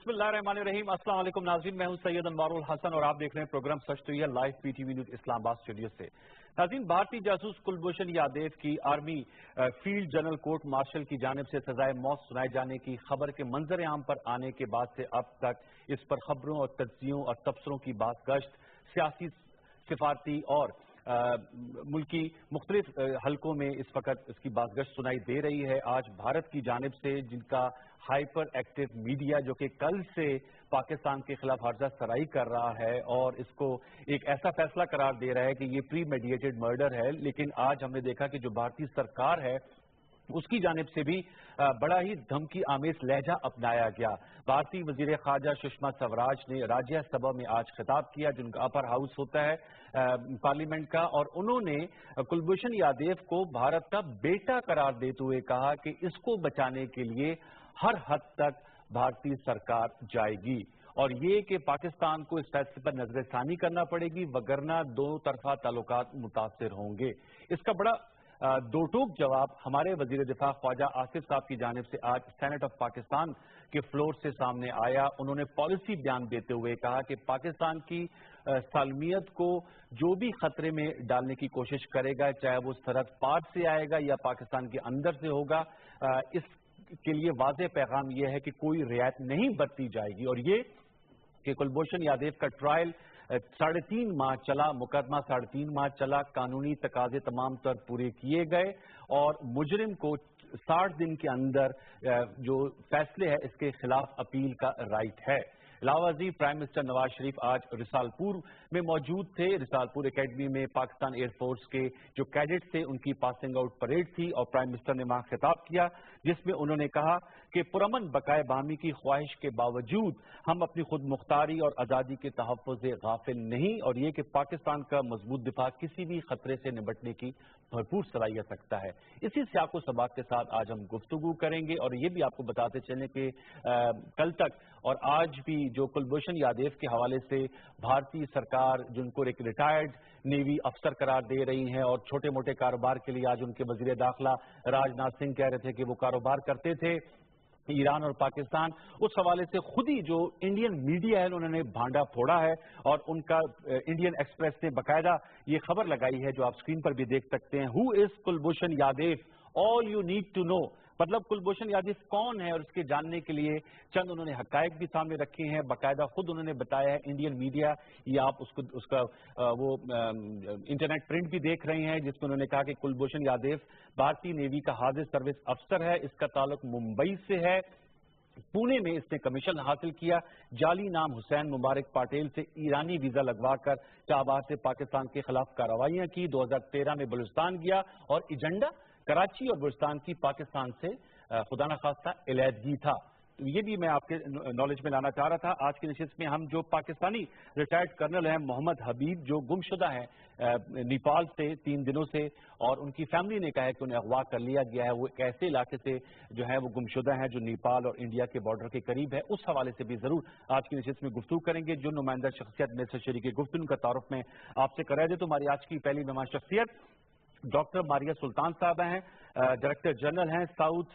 बिस्मिल्लाहिर्रहमानिर्रहीम। अस्सलाम वालेकुम नाज़रीन, मैं हूं सैयद अनवारुल हसन और आप देख रहे हैं प्रोग्राम सच तो ये live PTV news Islamabad studio से। नाज़रीन, भारतीय जासूस कुलभूषण यादव की army field general court martial की जानिब से सजाए मौत सुनाए जाने की खबर के मंजर आम पर आने के बाद से अब तक इस पर खबरों और तज्जियों और तबसरों की बातगश्त सियासी, सिफारती और मुल्की मुख्तलिफ हलकों में इस वक्त इसकी बातगश्त सुनाई दे रही है। आज भारत की जानिब से जिनका हाइपर एक्टिव मीडिया जो कि कल से पाकिस्तान के खिलाफ हर्जा सराई कर रहा है और इसको एक ऐसा फैसला करार दे रहा है कि ये प्री मेडिएटेड मर्डर है, लेकिन आज हमने देखा कि जो भारतीय सरकार है उसकी जानिब से भी बड़ा ही धमकी आमेज लहजा अपनाया गया। भारतीय वजीर खारजा सुषमा स्वराज ने राज्यसभा में आज खिताब किया, जिनका अपर हाउस होता है पार्लियामेंट का, और उन्होंने कुलभूषण यादव को भारत का बेटा करार देते हुए कहा कि इसको बचाने के लिए हर हद तक भारतीय सरकार जाएगी और ये कि पाकिस्तान को इस फैसले पर नजरसानी करना पड़ेगी, वगरना दो तरफा ताल्लुकात मुतासिर होंगे। इसका बड़ा दो टूक जवाब हमारे वजीर दिफा ख्वाजा आसिफ साहब की जानिब से आज सेनेट ऑफ पाकिस्तान के फ्लोर से सामने आया। उन्होंने पॉलिसी बयान देते हुए कहा कि पाकिस्तान की सालमियत को जो भी खतरे में डालने की कोशिश करेगा, चाहे वो सरहद पार से आएगा या पाकिस्तान के अंदर से होगा, इसके लिए वाज़ेह पैगाम यह है कि कोई रियायत नहीं बरती जाएगी। और ये कि कुलभूषण यादव का ट्रायल 3.5 माह चला, मुकदमा 3.5 माह चला, कानूनी तकाजे तमाम तर पूरे किए गए और मुजरिम को 60 दिन के अंदर जो फैसले है इसके खिलाफ अपील का राइट है। इलाहाबादी प्राइम मिनिस्टर नवाज शरीफ आज रिसालपुर में मौजूद थे। रिसालपुर एकेडमी में पाकिस्तान एयरफोर्स के जो कैडेट थे उनकी पासिंग आउट परेड थी और प्राइम मिनिस्टर ने वहां खिताब किया, जिसमें उन्होंने कहा कि पुरअमन बकाए बामी की ख्वाहिश के बावजूद हम अपनी खुद मुख्तारी और आज़ादी के तहफ़्फ़ुज़ से गाफिल नहीं, और ये कि पाकिस्तान का मजबूत दिफा किसी भी खतरे से निपटने की भरपूर सलाहियत रखता है। इसी सियाको सबाक के साथ आज हम गुफ्तगू करेंगे और ये भी आपको बताते चलें कि कल तक और आज भी जो कुलभूषण यादव के हवाले से भारतीय सरकार जिनको एक रिटायर्ड नेवी अफसर करार दे रही है और छोटे मोटे कारोबार के लिए आज उनके वजीर दाखिला राजनाथ सिंह कह रहे थे कि वो कारोबार करते थे ईरान और पाकिस्तान, उस हवाले से खुद ही जो इंडियन मीडिया है उन्होंने भांडा फोड़ा है और उनका इंडियन एक्सप्रेस ने बाकायदा ये खबर लगाई है जो आप स्क्रीन पर भी देख सकते हैं, who is Kulbhushan Yadav, all you need to know. मतलब कुलभूषण यादव कौन है और इसके जानने के लिए चंद उन्होंने हकायक भी सामने रखे हैं, बाकायदा खुद उन्होंने बताया है। इंडियन मीडिया ये आप उसका वो इंटरनेट प्रिंट भी देख रहे हैं जिसमें उन्होंने कहा कि कुलभूषण यादव भारतीय नेवी का हाजिर सर्विस अफसर है, इसका ताल्लुक मुंबई से है, पुणे में इसने कमीशन हासिल किया, जाली नाम हुसैन मुबारक पाटेल से ईरानी वीजा लगवाकर चाबार से पाकिस्तान के खिलाफ कार्रवाइयां की, 2013 में बलूचिस्तान गया और एजेंडा कराची और बलूचिस्तान की पाकिस्तान से खुदा न खास्ता इलहदगी था। तो ये भी मैं आपके नॉलेज में लाना चाह रहा था। आज की नशिस्त में हम जो पाकिस्तानी रिटायर्ड कर्नल हैं मोहम्मद हबीब, जो गुमशुदा हैं नेपाल से 3 दिनों से, और उनकी फैमिली ने कहा है कि उन्हें अगवा कर लिया गया है, वो एक ऐसे इलाके से जो है वो गुमशुदा हैं जो नेपाल और इंडिया के बॉर्डर के करीब है, उस हवाले से भी जरूर आज की नशिस्त में गुफ्तगू करेंगे। जो नुमाइंदा शख्सियत में से शरीक गुफ्तगू का तारुफ में आपसे कराया जाए तो हमारी आज की पहली मेहमान शख्सियत डॉक्टर मारिया सुल्तान साहब हैं, डायरेक्टर जनरल हैं south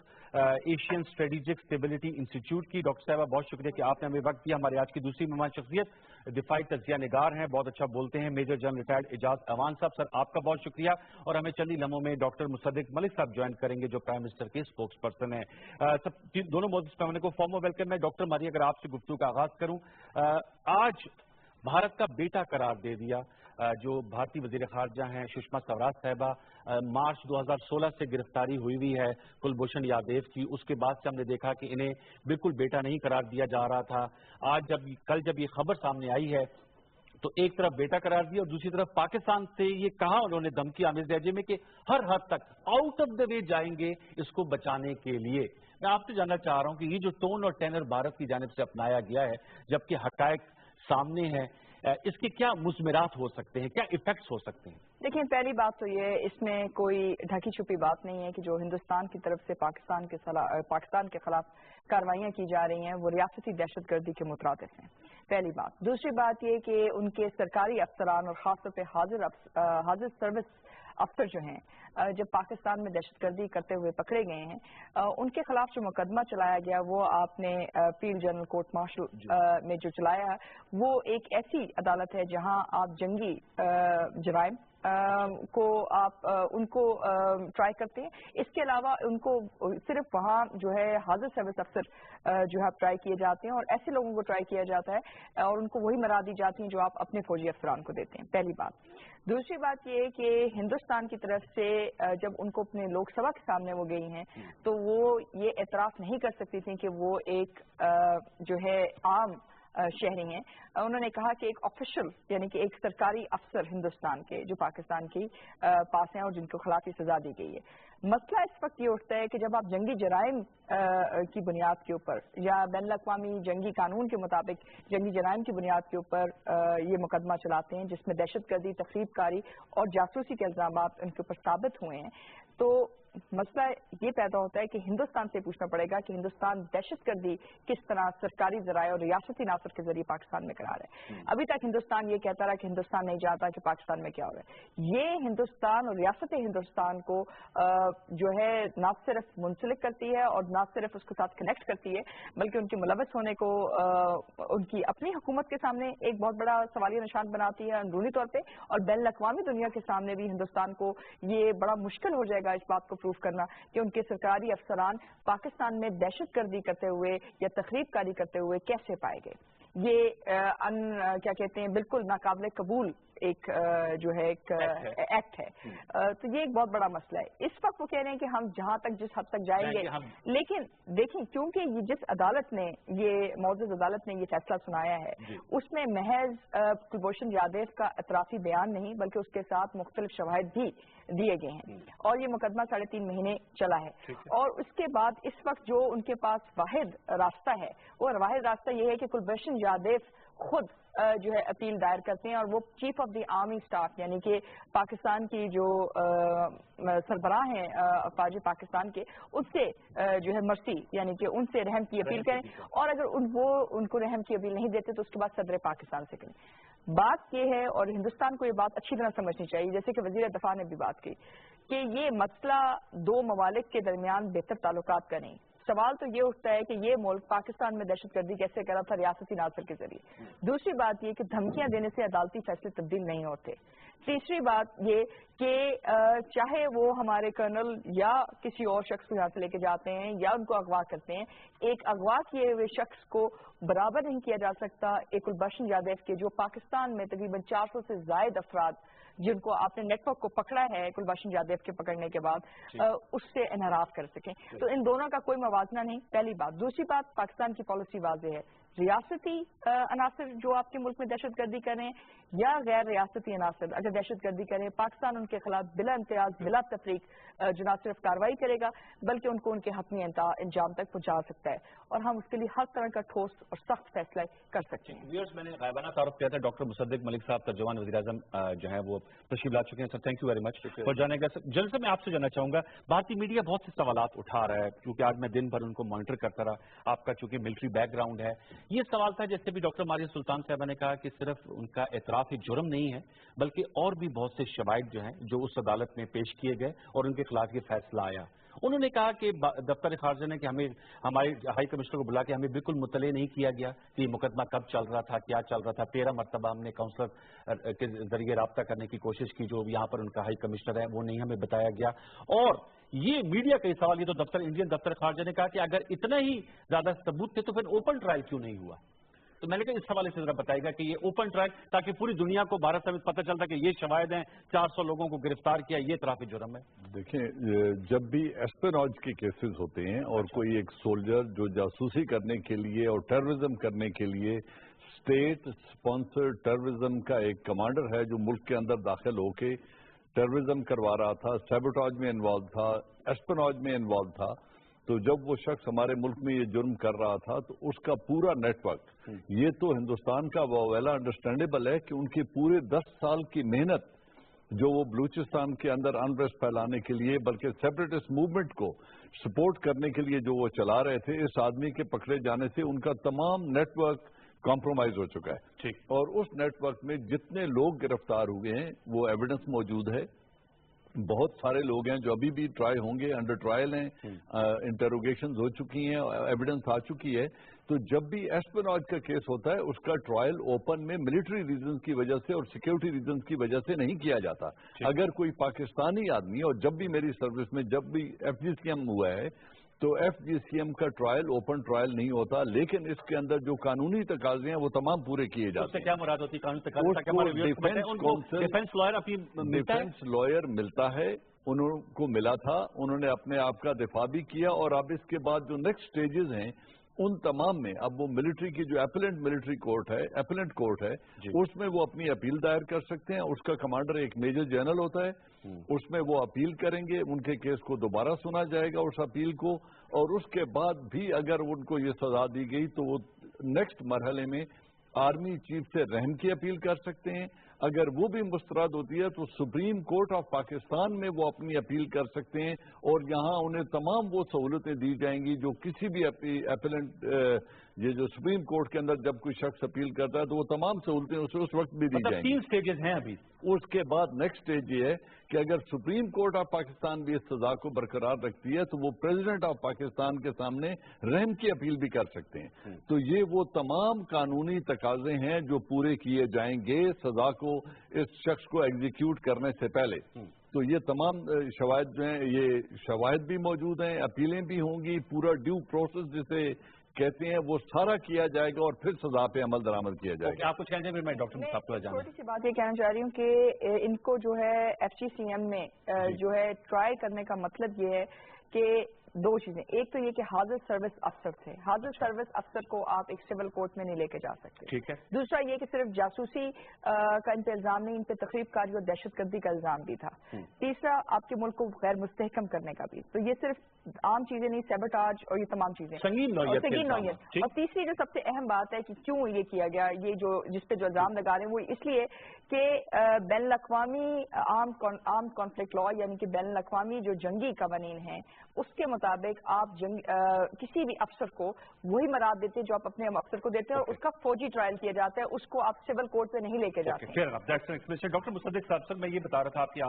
Asian strategic stability institute की। डॉक्टर साहबा बहुत शुक्रिया कि आपने हमें वक्त दिया। हमारी आज की दूसरी मेहमान शख्सियत दिफाई तजिया निगार हैं, बहुत अच्छा बोलते हैं, major general retired Ejaz Awan साहब। सर आपका बहुत शुक्रिया। और हमें चंद ही लम्हों में डॉक्टर मुसद्दिक मलिक साहब ज्वाइन करेंगे जो प्राइम मिनिस्टर के स्पोक्स पर्सन है। सब दोनों मोदी को फॉर्मल वेलकम है। डॉक्टर मारिया, अगर आपसे गुफ्तगू का आगाज करूं, आज भारत का बेटा करार दे दिया जो भारतीय वजीर खारजा हैं सुषमा स्वराज साहिबा, मार्च 2016 से गिरफ्तारी हुई है कुलभूषण यादव की, उसके बाद से हमने देखा कि इन्हें बिल्कुल बेटा नहीं करार दिया जा रहा था। आज कल जब ये खबर सामने आई है तो एक तरफ बेटा करार दिया और दूसरी तरफ पाकिस्तान से ये कहा उन्होंने धमकी आमेज लहजे में कि हर हद तक आउट ऑफ द वे जाएंगे इसको बचाने के लिए। मैं आपसे जानना चाह रहा हूं कि ये जो टोन और टेनर भारत की जानिब से अपनाया गया है जबकि हकायक सामने है, इसके क्या मुज़मिरात हो सकते हैं, क्या इफेक्ट्स हो सकते हैं? देखिए, पहली बात तो ये, इसमें कोई ढकी छुपी बात नहीं है कि जो हिंदुस्तान की तरफ से पाकिस्तान के खिलाफ कार्रवाइयाँ की जा रही हैं वो रियासती दहशत गर्दी के मुतरादिफ हैं, पहली बात। दूसरी बात ये कि उनके सरकारी अफसरान और ख़ासतौर पर हाजिर सर्विस अफसर जो हैं जब पाकिस्तान में दहशतगर्दी करते हुए पकड़े गए हैं उनके खिलाफ जो मुकदमा चलाया गया वो आपने फील्ड जनरल कोर्ट मार्शल में जो चलाया है वो एक ऐसी अदालत है जहां आप जंगी जराइम को आप उनको ट्राई करते हैं। इसके अलावा उनको सिर्फ वहाँ जो है हाजिर सर्विस अफसर जो है ट्राई किए जाते हैं और ऐसे लोगों को ट्राई किया जाता है और उनको वही मरा दी जाती हैं जो आप अपने फौजी अफसरान को देते हैं, पहली बात। दूसरी बात ये कि हिंदुस्तान की तरफ से जब उनको अपने लोकसभा के सामने वो गई हैं तो वो ये एतराफ़ नहीं कर सकती थी कि वो एक जो है आम शहरी हैं। उन्होंने कहा कि एक ऑफिशियल यानी कि एक सरकारी अफसर हिंदुस्तान के जो पाकिस्तान की पास हैं और जिनको खिलाफ सजा दी गई है। मसला इस वक्त ये उठता है कि जब आप जंगी जराइम की बुनियाद के ऊपर या बैनुल-अक़वामी जंगी कानून के मुताबिक जंगी जराइम की बुनियाद के ऊपर ये मुकदमा चलाते हैं जिसमें दहशतगर्दी, तखरीबकारी और जासूसी के इल्ज़ामात उनके ऊपर साबित हुए हैं, तो मसला ये पैदा होता है कि हिंदुस्तान से पूछना पड़ेगा कि हिंदुस्तान दहशतगर्दी किस तरह सरकारी जराये और रियासती नासर के जरिए पाकिस्तान में करा रहा है। अभी तक हिंदुस्तान ये कहता रहा कि हिंदुस्तान नहीं जानता कि पाकिस्तान में क्या हो रहा है। ये हिंदुस्तान और रियासत हिंदुस्तान को जो है न सिर्फ मुंसलिक करती है और न सिर्फ उसके साथ कनेक्ट करती है बल्कि उनके मुलव्वस होने को उनकी अपनी हुकूमत के सामने एक बहुत बड़ा सवालिया निशान बनाती है अंदरूनी तौर पर, और बैनुल-अक़वामी दुनिया के सामने भी हिंदुस्तान को ये बड़ा मुश्किल हो जाएगा इस बात को प्रूफ करना कि उनके सरकारी अफसरान पाकिस्तान में दहशतगर्दी करते हुए या तखरीबकारी करते हुए कैसे पाए गए। ये क्या कहते हैं बिल्कुल नाकाबिले कबूल एक जो है एक एक्ट है। तो ये एक बहुत बड़ा मसला है। इस वक्त वो कह रहे हैं कि हम जहां तक जिस हद तक जाएंगे, लेकिन देखें क्योंकि ये जिस अदालत ने ये मौजूद अदालत ने ये फैसला सुनाया है उसमें महज कुलभूषण जाधव का एतराफी बयान नहीं बल्कि उसके साथ मुख्तलिफ शवाहिद भी दिए गए हैं और ये मुकदमा 3.5 महीने चला है। और उसके बाद इस वक्त जो उनके पास वाहिद रास्ता है वो वाहिद रास्ता ये है कि कुलभूषण जाधव खुद जो है अपील दायर करते हैं और वो chief of the army staff यानी कि पाकिस्तान की जो सरबराह हैं अफवाज पाकिस्तान के उससे जो है मर्सी यानी कि उनसे रहम की अपील करें और अगर वो उनको रहम की अपील नहीं देते तो उसके बाद सदर पाकिस्तान से करें। बात यह है और हिंदुस्तान को ये बात अच्छी तरह समझनी चाहिए जैसे कि वजीर दफा ने भी बात की कि ये मसला दो ममालिक के दरमियान बेहतर ताल्लुकात का नहीं। सवाल तो ये उठता है कि ये मुल्क पाकिस्तान में दहशतगर्दी कैसे करा था रियासती नासर के जरिए। दूसरी बात ये कि धमकियां देने से अदालती फैसले तब्दील नहीं होते। तीसरी बात ये कि चाहे वो हमारे कर्नल या किसी और शख्स को यहाँ से लेके जाते हैं या उनको अगवा करते हैं, एक अगवा किए हुए शख्स को बराबर नहीं किया जा सकता एक कुलभूषण जाधव के जो पाकिस्तान में तकरीबन 400 से ज्यादा अफराद जिनको आपने नेटवर्क को पकड़ा है कुलभूषण जाधव के पकड़ने के बाद उससे इनहराफ कर सकें। तो इन दोनों का कोई मवाजना नहीं, पहली बात। दूसरी बात, पाकिस्तान की पॉलिसी वाज़ेह है, रियासती अनासर जो आपके मुल्क में दहशतगर्दी करें या गैर रियासती अनासर अगर दहशतगर्दी करें पाकिस्तान उनके खिलाफ बिला इम्तियाज बिला तफरीक जो न सिर्फ कार्रवाई करेगा बल्कि उनको उनके हतमी अंजाम तक पहुंचा सकता है और हम उसके लिए हर तरह का ठोस और सख्त फैसला कर सकते हैं। व्यूअर्स, मैंने गायबाना तारुफ किया था डॉक्टर मुसद्दिक मलिक साहब तर्जुमान वज़ीर-ए-आज़म जो है वो तशरीफ ला चुके हैं। Sir thank you very much for जानेगा। जल्द से मैं आपसे जानना चाहूंगा, भारतीय मीडिया बहुत से सवालात उठा रहा है क्योंकि आज मैं दिन भर उनको मॉनिटर करता रहा, आपका चूंकि मिलिट्री बैकग्राउंड है। ये सवाल था जैसे भी डॉक्टर मारिया सुल्तान साहबा ने कहा कि सिर्फ उनका एतराफ ही जुर्म नहीं है बल्कि और भी बहुत से शवाहिद जो हैं जो उस अदालत में पेश किए गए और उनके खिलाफ ये फैसला आया। उन्होंने कहा कि दफ्तर खारजा ने कि हमें हमारे हाई कमिश्नर को बुला के हमें बिल्कुल मुतले नहीं किया गया कि मुकदमा कब चल रहा था, क्या चल रहा था। 13 मरतबा हमने काउंसलर के जरिए रब्ता करने की कोशिश की जो यहाँ पर उनका हाई कमिश्नर है, वो नहीं हमें बताया गया। और ये मीडिया का सवाल, ये तो इंडियन दफ्तर खारजा ने कहा कि अगर इतना ही ज्यादा सबूत थे तो फिर ओपन ट्रायल क्यों नहीं हुआ। तो मैंने कहा इस हवाले से जरा बताएगा कि ये ओपन ट्रायल ताकि पूरी दुनिया को भारत समेत पता चलता कि ये शवाहिद हैं, 400 लोगों को गिरफ्तार किया, ये इतराफी जुर्म है। देखिए, जब भी एस्पेनॉज के केसेस होते हैं और कोई एक सोल्जर जो जासूसी करने के लिए और टेररिज्म करने के लिए स्टेट स्पॉन्सर्ड टेररिज्म का एक कमांडर है जो मुल्क के अंदर दाखिल होके टेररिज्म करवा रहा था, सैबोटाज में इन्वॉल्व था, एस्पेनॉज में इन्वॉल्व था, तो जब वो शख्स हमारे मुल्क में ये जुर्म कर रहा था तो उसका पूरा नेटवर्क, ये तो हिंदुस्तान का वेल अंडरस्टैंडेबल है कि उनकी पूरे 10 साल की मेहनत जो वो बलूचिस्तान के अंदर अनरेस्ट फैलाने के लिए बल्कि सेपरेटिस्ट मूवमेंट को सपोर्ट करने के लिए जो वो चला रहे थे, इस आदमी के पकड़े जाने से उनका तमाम नेटवर्क कॉम्प्रोमाइज हो चुका है। ठीक। और उस नेटवर्क में जितने लोग गिरफ्तार हुए हैं वो एविडेंस मौजूद है। बहुत सारे लोग हैं जो अभी भी ट्राई होंगे, अंडर ट्रायल हैं, इंटरोगेशन हो चुकी हैं, एविडेंस आ चुकी है। तो जब भी एस्पेनॉज का केस होता है उसका ट्रायल ओपन में मिलिट्री रीजंस की वजह से और सिक्योरिटी रीजंस की वजह से नहीं किया जाता। अगर कोई पाकिस्तानी आदमी, और जब भी मेरी सर्विस में जब भी FGCM हुआ है तो FGCM का ट्रायल ओपन ट्रायल नहीं होता, लेकिन इसके अंदर जो कानूनी तकाजे हैं वो तमाम पूरे किए जाते हैं। क्या मुराद होती है कानूनी तकाजे? डिफेंस लॉयर अपनी डिफेंस लॉयर मिलता है, उनको मिला था, उन्होंने अपने आप का दिफा भी किया। और अब इसके बाद जो नेक्स्ट स्टेजेस हैं उन तमाम में अब वो मिलिट्री की जो एपेलेंट मिलिट्री कोर्ट है, एपेलेंट कोर्ट है, उसमें वो अपनी अपील दायर कर सकते हैं। उसका कमांडर एक मेजर जनरल होता है, उसमें वो अपील करेंगे, उनके केस को दोबारा सुना जाएगा उस अपील को, और उसके बाद भी अगर उनको ये सजा दी गई तो वो नेक्स्ट मरहले में आर्मी चीफ से रहम की अपील कर सकते हैं। अगर वो भी मुस्तरद होती है तो सुप्रीम कोर्ट ऑफ पाकिस्तान में वो अपनी अपील कर सकते हैं, और यहाँ उन्हें तमाम वो सहूलतें दी जाएंगी जो किसी भी अपीलेंट, ये जो सुप्रीम कोर्ट के अंदर जब कोई शख्स अपील करता है तो वो तमाम सहूलतें उसे उस वक्त भी दी जाएंगी। 3 स्टेजेस हैं अभी। उसके बाद नेक्स्ट स्टेज ये है कि अगर सुप्रीम कोर्ट ऑफ पाकिस्तान भी इस सजा को बरकरार रखती है तो वो प्रेसिडेंट ऑफ पाकिस्तान के सामने रहम की अपील भी कर सकते हैं। तो ये वो तमाम कानूनी तकाजे हैं जो पूरे किए जाएंगे सजा को, इस शख्स को एग्जीक्यूट करने से पहले। तो ये तमाम शवाहिद जो हैं, ये शवाहिद भी मौजूद हैं, अपीलें भी होंगी, पूरा ड्यू प्रोसेस जिसे कहते हैं वो सारा किया जाएगा और फिर सजा पे अमल दरामद किया जाएगा। आप कुछ कहते हैं, मैं डॉक्टर साहब को जानना। छोटी सी बात ये कहना चाह रही हूँ कि इनको जो है FGCM में जो है ट्राई करने का मतलब ये है कि 2 चीजें। एक तो ये कि हाजिर सर्विस अफसर थे, हाजिर सर्विस अफसर को आप एक सिविल कोर्ट में नहीं लेके जा सकते। ठीक है। दूसरा ये कि सिर्फ जासूसी का इन पे इल्जाम नहीं, इन पे तकरीबकारी और दहशतगर्दी का इल्जाम भी था। तीसरा आपके मुल्क को गैर मुस्तहकम करने का भी। तो ये सिर्फ आम चीजें नहीं, सेबोटाज और ये तमाम चीजें संगीन नौयत। और तीसरी जो सबसे अहम बात है कि क्यों ये किया गया, ये जो जिस पे जो इल्जाम लगा रहे हैं वो इसलिए कि बैनुल अक़वामी आर्म कॉन्फ्लिक्ट लॉ यानी कि बैनुल अक़वामी जो जंगी कवानीन हैं उसके मुताबिक आप किसी भी अफसर को वही मराद देते हैं जो आप अपने अफसर को देते हैं, और उसका फौजी ट्रायल किया जाता है, उसको आप सिविल कोर्ट पे नहीं लेके जाते। डॉक्टर मुसद्दिक साहब, सर मैं ये बता रहा था आपके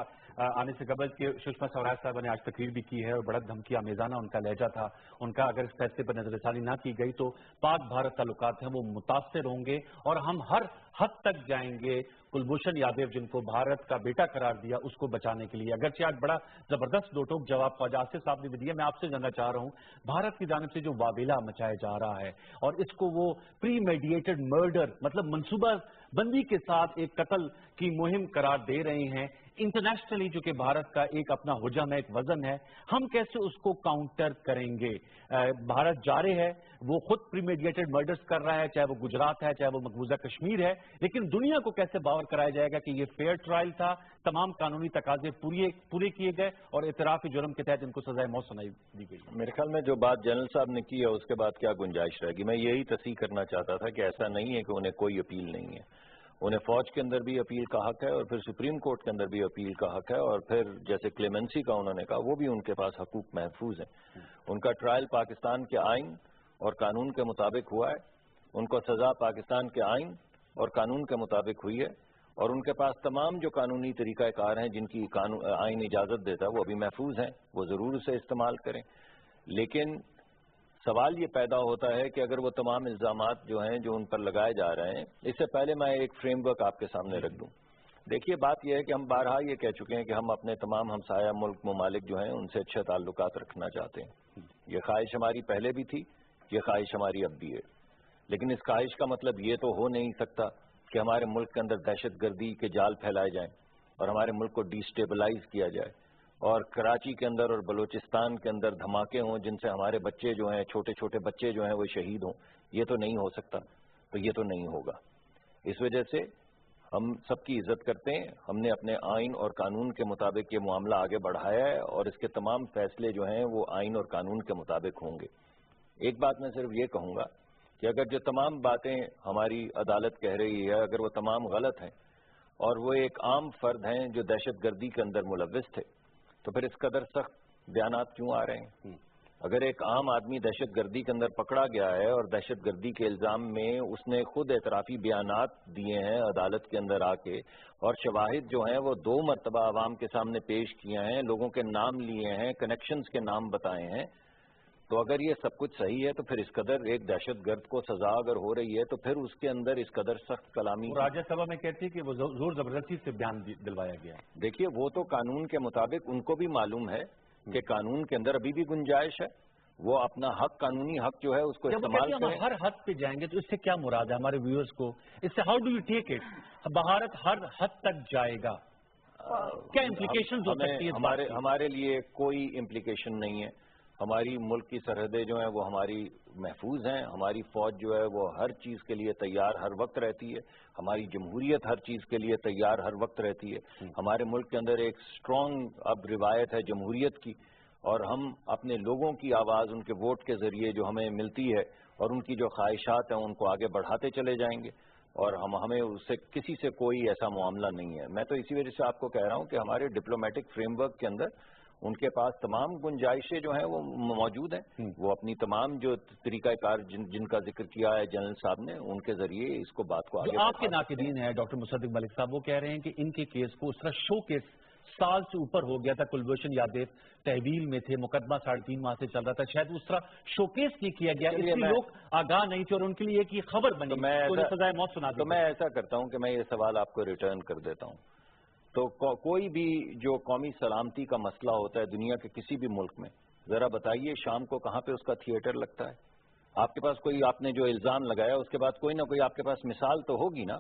आने से कबल कि सुषमा स्वराज साहब ने आज तकरीर भी की है और बड़ा धमकी आमेजाना उनका लहजा था। उनका अगर इस फैसले पर नजरसानी ना की गई तो पाक भारत ताल्लुकात हैं वो मुतासिर होंगे और हम हर हद तक जाएंगे कुलभूषण यादव जिनको भारत का बेटा करार दिया उसको बचाने के लिए। अगरचे आज बड़ा जबरदस्त दो टोक जवाब ख्वाजा आसिफ साहब ने भी दिया। मैं आपसे जानना चाह रहा हूं, भारत की जानिब से जो वावेला मचाया जा रहा है और इसको वो प्री मेडिएटेड मर्डर मतलब मंसूबा बंदी के साथ एक कत्ल की मुहिम करार दे रहे हैं, इंटरनेशनली जो कि भारत का एक अपना हुजम है, एक वजन है, हम कैसे उसको काउंटर करेंगे? भारत जारे है, वो खुद प्रीमेडिएटेड मर्डर्स कर रहा है, चाहे वो गुजरात है, चाहे वो मकबूजा कश्मीर है, लेकिन दुनिया को कैसे बावर कराया जाएगा कि ये फेयर ट्रायल था, तमाम कानूनी तकाजे पूरे किए गए और इतराफी जुर्म के तहत इनको सजाए मौत सुनाई दी गई। मेरे ख्याल में जो बात जनरल साहब ने की है उसके बाद क्या गुंजाइश रहेगी? मैं यही तस्दीक करना चाहता था कि ऐसा नहीं है कि उन्हें कोई अपील नहीं है। उन्हें फौज के अंदर भी अपील का हक है और फिर सुप्रीम कोर्ट के अंदर भी अपील का हक है, और फिर जैसे क्लेमेंसी का उन्होंने कहा वो भी उनके पास हकूक महफूज है। उनका ट्रायल पाकिस्तान के आइन और कानून के मुताबिक हुआ है, उनको सजा पाकिस्तान के आइन और कानून के मुताबिक हुई है, और उनके पास तमाम जो कानूनी तरीक़ाकार हैं जिनकी आइन इजाज़त देता है वो अभी महफूज हैं, वो ज़रूर उसे इस्तेमाल करें। लेकिन सवाल ये पैदा होता है कि अगर वो तमाम इल्ज़ामात जो हैं जो उन पर लगाए जा रहे हैं, इससे पहले मैं एक फ्रेमवर्क आपके सामने रख दूं। देखिए, बात यह है कि हम बारहा ये कह चुके हैं कि हम अपने तमाम हमसाया मुल्क ममालिक जो हैं उनसे अच्छे ताल्लुकात रखना चाहते हैं। ये ख्वाहिश हमारी पहले भी थी, ये ख्वाहिश हमारी अब भी है, लेकिन इस ख्वाहिश का मतलब ये तो हो नहीं सकता कि हमारे मुल्क के अंदर दहशत गर्दी के जाल फैलाए जाएं और हमारे मुल्क को डिस्टेबलाइज किया जाए और कराची के अंदर और बलूचिस्तान के अंदर धमाके हों जिनसे हमारे बच्चे जो हैं, छोटे छोटे बच्चे जो हैं वो शहीद हों। ये तो नहीं हो सकता, तो ये तो नहीं होगा। इस वजह से हम सबकी इज्जत करते हैं, हमने अपने आइन और कानून के मुताबिक ये मामला आगे बढ़ाया है और इसके तमाम फैसले जो हैं वो आइन और कानून के मुताबिक होंगे। एक बात मैं सिर्फ ये कहूँगा कि अगर जो तमाम बातें हमारी अदालत कह रही है अगर वो तमाम गलत हैं اور وہ ایک عام فرد ہیں جو دہشت گردی کے اندر ملوث تھے، تو پھر اس قدر سخت بیانات کیوں آ رہے ہیں؟ اگر ایک عام آدمی دہشت گردی کے اندر پکڑا گیا ہے اور دہشت گردی کے الزام میں اس نے خود اعترافی بیانات دیے ہیں عدالت کے اندر آ کے، اور شواہد جو ہیں وہ 2 مرتبہ عوام کے سامنے پیش کیے ہیں، لوگوں کے نام لیے ہیں، کنیکشنز کے نام بتائے ہیں، تو اگر یہ سب کچھ صحیح ہے تو پھر اس قدر ایک دہشت گرد کو سزا اگر ہو رہی ہے تو پھر اس کے اندر اس قدر سخت کلامی. راجیہ سبھا میں کہتی ہے کہ وہ زور زبردستی سے بیان دلوایا گیا ہے. دیکھیے وہ تو قانون کے مطابق ان کو بھی معلوم ہے کہ قانون کے اندر ابھی بھی گنجائش ہے، وہ اپنا حق، قانونی حق جو ہے اس کو استعمال کریں. ہر حد پہ جائیں گے تو اس سے کیا مراد ہے ہمارے ویورز کو؟ اس سے how do you take it? Bharat ہر حد تک جائے گا، کیا امپلیکیشن ہو سکتی ہے؟ ہمارے لیے کوئی امپلیکیشن نہیں ہے. ہماری ملک کی سرحدیں جو ہیں وہ ہماری محفوظ ہیں، ہماری فوج جو ہے وہ ہر چیز کے لیے تیار ہر وقت رہتی ہے، ہماری جمہوریت ہر چیز کے لیے تیار ہر وقت رہتی ہے. ہمارے ملک کے اندر ایک اسٹرانگ اب روایت ہے جمہوریت کی، اور ہم اپنے لوگوں کی آواز ان کے ووٹ کے ذریعے جو ہمیں ملتی ہے اور ان کی جو خواہشات ہیں ان کو آگے بڑھاتے چلے جائیں گے، اور ہمیں اس سے کسی سے کوئی ایسا معاملہ نہیں ہے. میں تو اسی وجہ سے آپ کو کہہ رہا ہوں کہ ہمارے ڈپلومیٹک فریم ورک کے اندر ان کے پاس تمام گنجائشیں جو ہیں وہ موجود ہیں. وہ اپنی تمام جو طریقہ کار جن کا ذکر کیا ہے جنرل صاحب نے، ان کے ذریعے اس کو بات کو آگے. آپ کے ناقدین ہیں ڈاکٹر مصدق ملک صاحب، وہ کہہ رہے ہیں کہ ان کے کیس کو اس طرح شو کیس سال سے اوپر ہو گیا تھا، کلبھوشن یادیو تحویل میں تھے، مقدمہ 3.5 ماہ سے چل رہا تھا، شاید اس طرح شو کیس نہیں کیا گیا، اس لیے لوگ آگاہ نہیں تھے اور ان کے لیے ایک یہ خبر بنی تو سزائے موت سنا دی. تو میں ایسا کرتا ہوں کہ میں یہ سوال آپ کو ریٹرن کر دیتا ہوں. تو کوئی بھی جو قومی سلامتی کا مسئلہ ہوتا ہے دنیا کے کسی بھی ملک میں، ذرا بتائیے شام کو کہاں پہ اس کا تھیٹر لگتا ہے؟ آپ کے پاس کوئی، آپ نے جو الزام لگایا اس کے بعد کوئی نہ کوئی آپ کے پاس مثال تو ہوگی نا.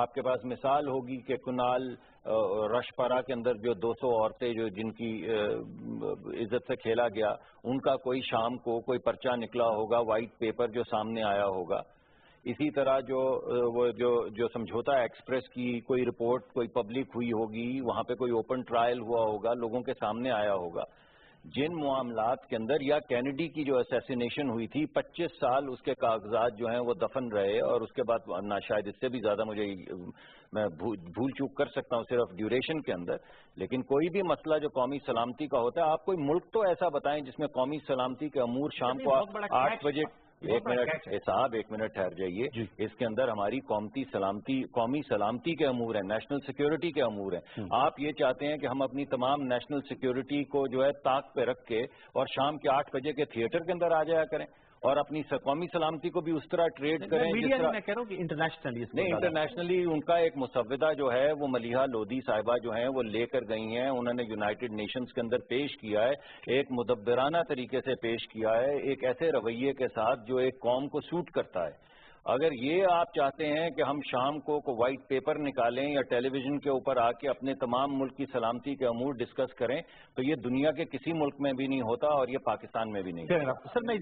آپ کے پاس مثال ہوگی کہ کنال رشپارا کے اندر جو 200 عورتیں جو جن کی عزت سے کھیلا گیا، ان کا کوئی شام کو کوئی پرچہ نکلا ہوگا، وائٹ پیپر جو سامنے آیا ہوگا. اسی طرح جو سمجھوتا ایکسپریس کی کوئی رپورٹ کوئی پبلک ہوئی ہوگی، وہاں پہ کوئی اوپن ٹرائل ہوا ہوگا، لوگوں کے سامنے آیا ہوگا. جن معاملات کے اندر، یا کینیڈی کی جو اسیسینیشن ہوئی تھی 25 سال اس کے کاغذات جو ہیں وہ دفن رہے، اور اس کے بعد نہ شاید اس سے بھی زیادہ مجھے میں بھول چوک کر سکتا ہوں صرف ڈیوریشن کے اندر. لیکن کوئی بھی مسئلہ جو قومی سلامتی کا ہوتا ہے، آپ کوئی ملک تو ایسا بتائیں جس میں قومی سلامتی کے امور شام کو 8 بجے. ایک منٹ صاحب، ایک منٹ ٹھہر جائیے. اس کے اندر ہماری قومی سلامتی کے امور ہیں، نیشنل سیکیورٹی کے امور ہیں. آپ یہ چاہتے ہیں کہ ہم اپنی تمام نیشنل سیکیورٹی کو جو ہے طاق پہ رکھ کے اور شام کے 8 بجے کے تھیٹر کے اندر آ جایا کریں اور اپنی قومی سلامتی کو بھی اس طرح ٹریڈ کریں. میں کہہ رہا ہوں کہ انٹرنیشنلی ان کا ایک مسودہ جو ہے وہ ملیحہ لودھی صاحبہ جو ہیں وہ لے کر گئی ہیں، انہوں نے یونائٹڈ نیشنز کے اندر پیش کیا ہے، ایک مدبرانہ طریقے سے پیش کیا ہے، ایک ایسے رویے کے ساتھ جو ایک قوم کو سوٹ کرتا ہے. اگر یہ آپ چاہتے ہیں کہ ہم شام کو وائٹ پیپر نکالیں یا ٹیلی ویژن کے اوپر آ کے اپنے تمام ملک کی سلامتی کے امور ڈسکس کریں، تو یہ دنیا کے کسی ملک میں بھی نہیں ہوتا اور یہ پاکستان میں بھی نہیں ہوتا. سر میں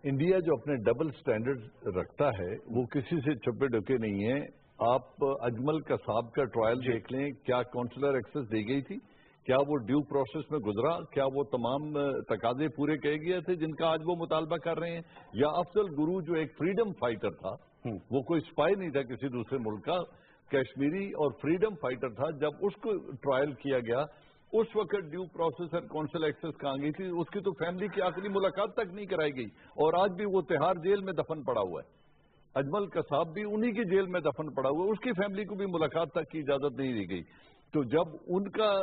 انڈیا جو اپنے ڈبل سٹینڈرڈ رکھتا ہے وہ کسی سے چھپے ڈکے نہیں ہیں. آپ اجمل قصاب کا ٹرائل دیکھ لیں، کیا کونسلر ایکسس دی گئی تھی؟ کیا وہ ڈیو پروسیس میں گزرا؟ کیا وہ تمام تقاضے پورے کیے گئے تھے جن کا آج وہ مطالبہ کر رہے ہیں؟ یا افضل گرو جو ایک فریڈم فائٹر تھا، وہ کوئی سپائی نہیں تھا کسی دوسرے ملک کا، کشمیری اور فریڈم فائٹر تھا، جب اس کو ٹرائل کیا گیا اس وقت ڈیو پروسیس اور کونسل ایکسس کہاں گئی تھی؟ اس کی تو فیملی کی آخری ملاقات تک نہیں کرائی گئی، اور آج بھی وہ تہاڑ جیل میں دفن پڑا ہوا ہے. اجمل قصاب بھی انہی کی جیل میں دفن پڑا ہوا ہے، اس کی فیملی کو بھی ملاقات تک کی اجازت نہیں دی گئی. تو جب ان کا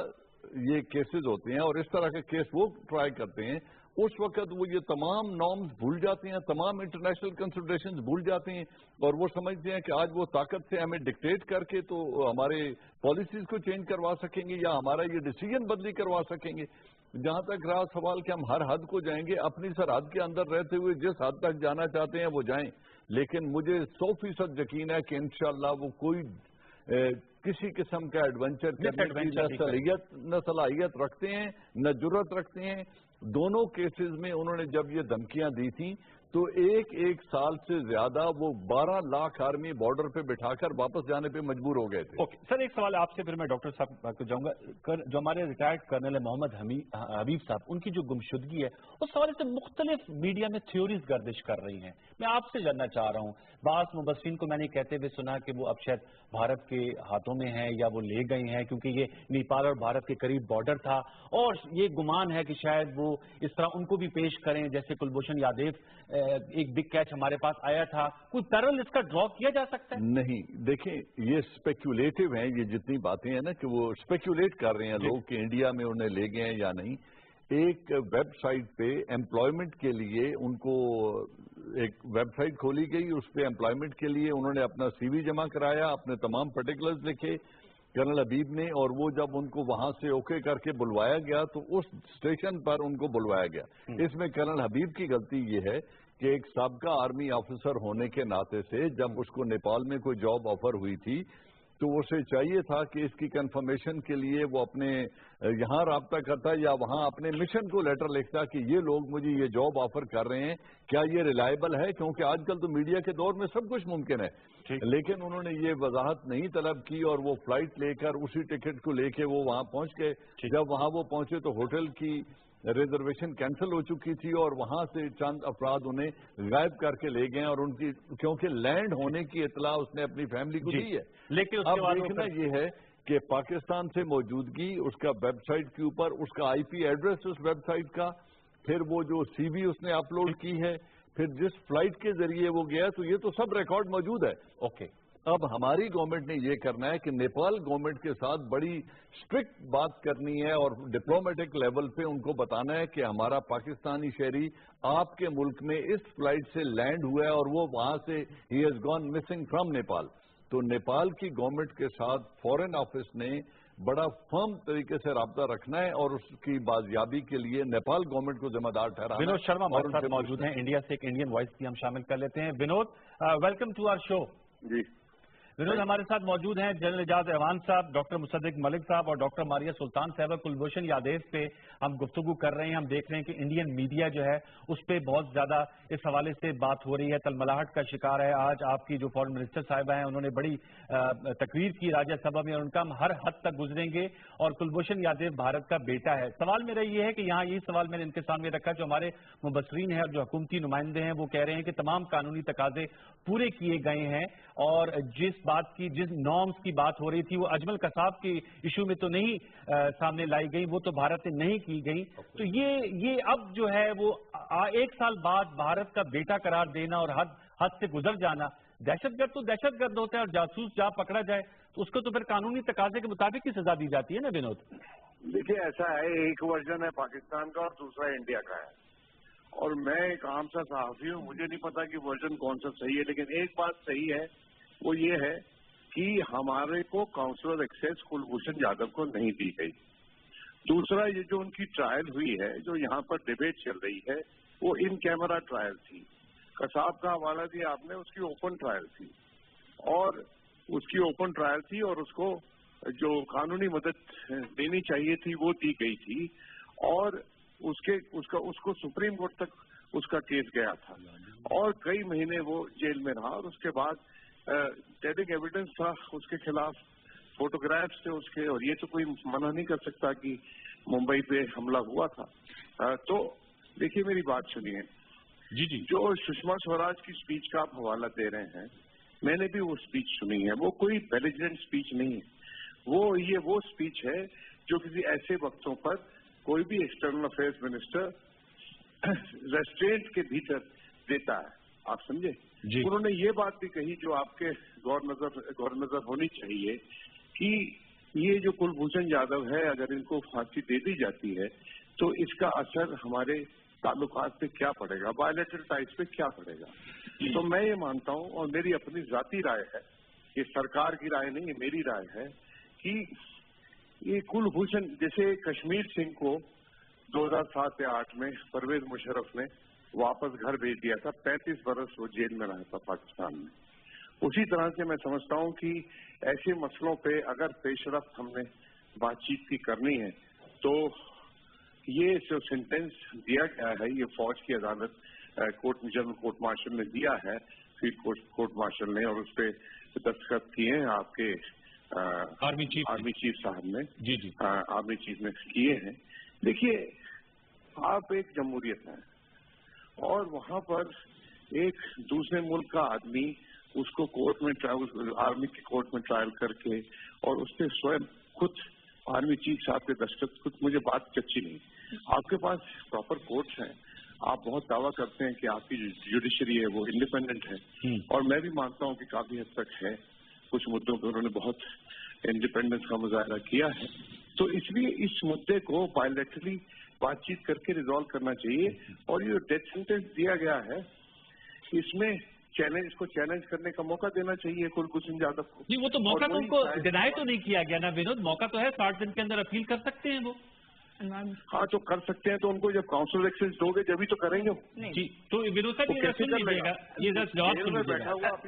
یہ کیسز ہوتے ہیں اور اس طرح کے کیس وہ ٹرائی کرتے ہیں، اس وقت وہ یہ تمام نارمز بھول جاتے ہیں، تمام انٹرنیشنل کنسیڈریشنز بھول جاتے ہیں، اور وہ سمجھتے ہیں کہ آج وہ طاقت سے ہمیں ڈکٹیٹ کر کے تو ہمارے پالیسیز کو چینج کروا سکیں گے یا ہمارا یہ ڈیسیجن بدلی کروا سکیں گے. جہاں تک رہا سوال کہ ہم ہر حد کو جائیں گے، اپنی سرحد کے اندر رہتے ہوئے جس حد تک جانا چاہتے ہیں وہ جائیں، لیکن مجھے 100% یقین ہے کہ انشاءاللہ وہ کوئی کسی قسم کا ایڈونچر کرنے کی نہ صلاحیت رکھتے ہیں نہ جرت رکھتے ہیں. دونوں کیسز میں انہوں نے جب یہ دھمکیاں دی تھیں تو ایک سال سے زیادہ وہ 12 لاکھ آرمی بارڈر پہ بٹھا کر واپس جانے پہ مجبور ہو گئے تھے. اوکے سر، ایک سوال آپ سے پھر میں ڈاکٹر صاحب کو جاؤں گا. جو ہمارے ریٹائرڈ کرنل محمد حبیب صاحب، ان کی جو گمشدگی ہے اس حوالے سے مختلف میڈیا میں تھیوریز گردش کر رہی ہیں. میں آپ سے جاننا چاہ رہا ہوں، بعض مبصرین کو میں نے کہتے ہوئے سنا کہ وہ اب شاید بھارت کے ہاتھوں میں ہیں یا وہ لے گئے ہیں، کیونکہ یہ نیپال اور بھارت کے قریب بارڈر تھا، اور یہ گمان ہے کہ شاید وہ اس طرح ان کو بھی پیش کریں جیسے کلبھوشن یادیو. ایک بگ کیچ ہمارے پاس آیا تھا، کوئی پیرل اس کا ڈرا کیا جا سکتا ہے؟ نہیں، دیکھیں یہ اسپیکولیٹو ہیں، یہ جتنی باتیں ہیں نا کہ وہ اسپیکولیٹ کر رہے ہیں لوگ کہ انڈیا میں انہیں لے گئے ہیں یا نہیں. ایک ویب سائٹ پہ امپلائمنٹ کے لیے ان کو ایک ویب سائٹ کھولی گئی، اس پہ امپلائمنٹ کے لیے انہوں نے اپنا سی وی جمع کرایا، اپنے تمام پرٹیکولرز لکھے کرنل حبیب نے، اور وہ جب ان کو وہاں سے اوکے کر کے بلوایا گیا تو اس اسٹیشن پر ان کو بلوایا گیا. اس میں کرنل حبیب کی غلطی یہ ہے کہ ایک سابقہ آرمی آفیسر ہونے کے ناطے سے جب اس کو نیپال میں کوئی جاب آفر ہوئی تھی تو اسے چاہیے تھا کہ اس کی کنفرمیشن کے لیے وہ اپنے یہاں رابطہ کرتا یا وہاں اپنے مشن کو لیٹر لکھتا کہ یہ لوگ مجھے یہ جاب آفر کر رہے ہیں، کیا یہ ریلائبل ہے؟ کیونکہ آج کل تو میڈیا کے دور میں سب کچھ ممکن ہے. لیکن انہوں نے یہ وضاحت نہیں طلب کی اور وہ فلائٹ لے کر اسی ٹکٹ کو لے کے وہ وہاں پہنچ گئے. جب وہاں وہ پہنچے تو ہوٹل کی ریزرویشن کینسل ہو چکی تھی اور وہاں سے چند افراد انہیں غائب کر کے لے گئے، اور ان کی کیونکہ لینڈ ہونے کی اطلاع اس نے اپنی فیملی کو دی ہے. لیکن اب دیکھنا یہ ہے کہ پاکستان سے موجودگی اس کا ویب سائٹ کے اوپر، اس کا آئی پی ایڈریس اس ویب سائٹ کا، پھر وہ جو سی وی اس نے اپلوڈ کی ہے، پھر جس فلائٹ کے ذریعے وہ گیا، تو یہ تو سب ریکارڈ موجود ہے. اوکے، اب ہماری گورنمنٹ نے یہ کرنا ہے کہ نیپال گورنمنٹ کے ساتھ بڑی اسٹرکٹ بات کرنی ہے اور ڈپلومیٹک لیول پہ ان کو بتانا ہے کہ ہمارا پاکستانی شہری آپ کے ملک میں اس فلائٹ سے لینڈ ہوا ہے اور وہ وہاں سے ہی has gone missing from Nepal. تو نیپال کی گورنمنٹ کے ساتھ فارن آفس نے بڑا فرم طریقے سے رابطہ رکھنا ہے اور اس کی بازیابی کے لیے نیپال گورنمنٹ کو ذمہ دار ٹھہرانا. ونود شرما ہمارے ساتھ موجود ہیں انڈیا سے، ایک انڈین وائس بھی ہم شامل کر لیتے ہیں. ونود، ویلکم ٹو آور شو. جی ونود، ہمارے ساتھ موجود ہیں جنرل اعجاز ایوان صاحب، ڈاکٹر مصدق ملک صاحب اور ڈاکٹر ماریہ سلطان صاحب. کلبھوشن یادیو پہ ہم گفتگو کر رہے ہیں. ہم دیکھ رہے ہیں کہ انڈین میڈیا جو ہے اس پہ بہت زیادہ اس حوالے سے بات ہو رہی ہے، تلملاہٹ کا شکار ہے. آج آپ کی جو فارن منسٹر صاحبہ ہیں انہوں نے بڑی تقریر کی راجیہ سبھا میں، اور ان کا ہم ہر حد تک گزریں گے. اور کلبھوشن یادیو بھارت کا بیٹا ہے. سوال میرا یہ ہے کہ یہاں یہ سوال میں نے ان کے سامنے رکھا، جو ہمارے مبصرین ہیں اور جو حکومتی نمائندے ہیں وہ کہہ رہے ہیں کہ تمام قانونی تقاضے پورے کیے گئے ہیں، اور جس نارمز کی بات ہو رہی تھی وہ اجمل قصاب کی ایشو میں تو نہیں سامنے لائی گئی، وہ تو بھارت نے نہیں کی گئی. تو یہ اب جو ہے وہ ایک سال بعد بھارت کا بیٹا قرار دینا اور حد سے گزر جانا. دہشت گرد تو دہشت گرد ہوتا ہے، اور جاسوس جہاں پکڑا جائے تو اس کو تو پھر قانونی تقاضے کے مطابق ہی سزا دی جاتی ہے نا ونود؟ دیکھیے ایسا ہے، ایک ورژن ہے پاکستان کا اور دوسرا انڈیا کا ہے، اور میں ایک عام سا صحافی ہوں، مجھے نہیں پتا کہ ورژن کون سا صحیح ہے. لیکن ایک بات صحیح ہے، وہ یہ ہے کہ ہمارے کو کاؤنسلر ایکسیس کلبھوشن یادو کو نہیں دی گئی. دوسرا یہ جو ان کی ٹرائل ہوئی ہے، جو یہاں پر ڈیبیٹ چل رہی ہے، وہ ان کیمرہ ٹرائل تھی. قصاب کا حوالہ دیا آپ نے، اس کی اوپن ٹرائل تھی، اور اس کو جو قانونی مدد دینی چاہیے تھی وہ دی گئی تھی، اور اس کو سپریم کورٹ تک اس کا کیس گیا تھا، اور کئی مہینے وہ جیل میں رہا. اور اس کے بعد ٹیلنگ ایویڈنس تھا اس کے خلاف، فوٹوگرافس تھے اس کے، اور یہ تو کوئی منع نہیں کر سکتا کہ ممبئی پہ حملہ ہوا تھا. تو دیکھیے میری بات سنیے. جی جو سشما سوراج کی سپیچ کا آپ حوالہ دے رہے ہیں، میں نے بھی وہ سپیچ سنی ہے. وہ کوئی بیلیجرنٹ سپیچ نہیں ہے، وہ سپیچ ہے جو کسی ایسے وقتوں پر کوئی بھی ایکسٹرنل افیئرز منسٹر ریسٹرینٹ کے بھیتر دیتا ہے. آپ سمجھے؟ انہوں نے یہ بات بھی کہی جو آپ کے غور نظر ہونی چاہیے کہ یہ جو کلبھوشن یادو ہے، اگر ان کو پھانسی دے دی جاتی ہے تو اس کا اثر ہمارے تعلقات پہ کیا پڑے گا، بائیلیٹرل ٹائز پہ کیا پڑے گا. تو میں یہ مانتا ہوں، اور میری اپنی ذاتی رائے ہے، یہ سرکار کی رائے نہیں، یہ میری رائے ہے کہ یہ کلبھوشن، جیسے کشمیر سنگھ کو 2007 یا 2008 میں پرویز مشرف نے واپس گھر بھیج دیا تھا، 35 برس وہ جیل میں رہا تھا پاکستان میں. اسی طرح سے میں سمجھتا ہوں کہ ایسے مسئلوں پہ اگر پیش رفت ہم نے بات چیت کی کرنی ہے تو یہ جو سینٹینس دیا گیا ہے، یہ فوج کی عدالت जनरल कोर्ट मार्शल ने दिया है, फील्ड कोर्ट मार्शल ने, और उस पर दस्तखत किए हैं आपके आर्मी चीफ साहब ने, जी आर्मी चीफ ने किए हैं। देखिए, आप एक जमहूरियत हैं और वहां पर एक दूसरे मुल्क का आदमी उसको कोर्ट में आर्मी के कोर्ट में ट्रायल करके और उसने स्वयं खुद आर्मी चीफ साहब के दस्तखत, खुद मुझे बात अच्छी नहीं। आपके पास प्रॉपर कोर्ट्स हैं, आप बहुत दावा करते हैं कि आपकी जुडिशरी है वो इंडिपेंडेंट है, और मैं भी मानता हूं कि काफी हद तक है, कुछ मुद्दों पर उन्होंने बहुत इंडिपेंडेंस का मुजाहरा किया है। तो इसलिए इस मुद्दे को बायलैटरली बातचीत करके रिजॉल्व करना चाहिए, और ये डेथ सेंटेंस दिया गया है इसमें इसको चैलेंज करने का मौका देना चाहिए कुलभूषण जाधव को। जी, वो तो मौका तो उनको डिनाई तो नहीं किया गया ना विनोद, मौका तो है, 60 दिन के अंदर अपील कर सकते हैं वो। हाँ, तो कर सकते हैं, तो उनको जब काउंसिल एक्सेस दोगे जब ही तो करेंगे जी। तो विनोद साहब ये सुन लीजिएगा, ये जवाब सुन लीजिएगा, आप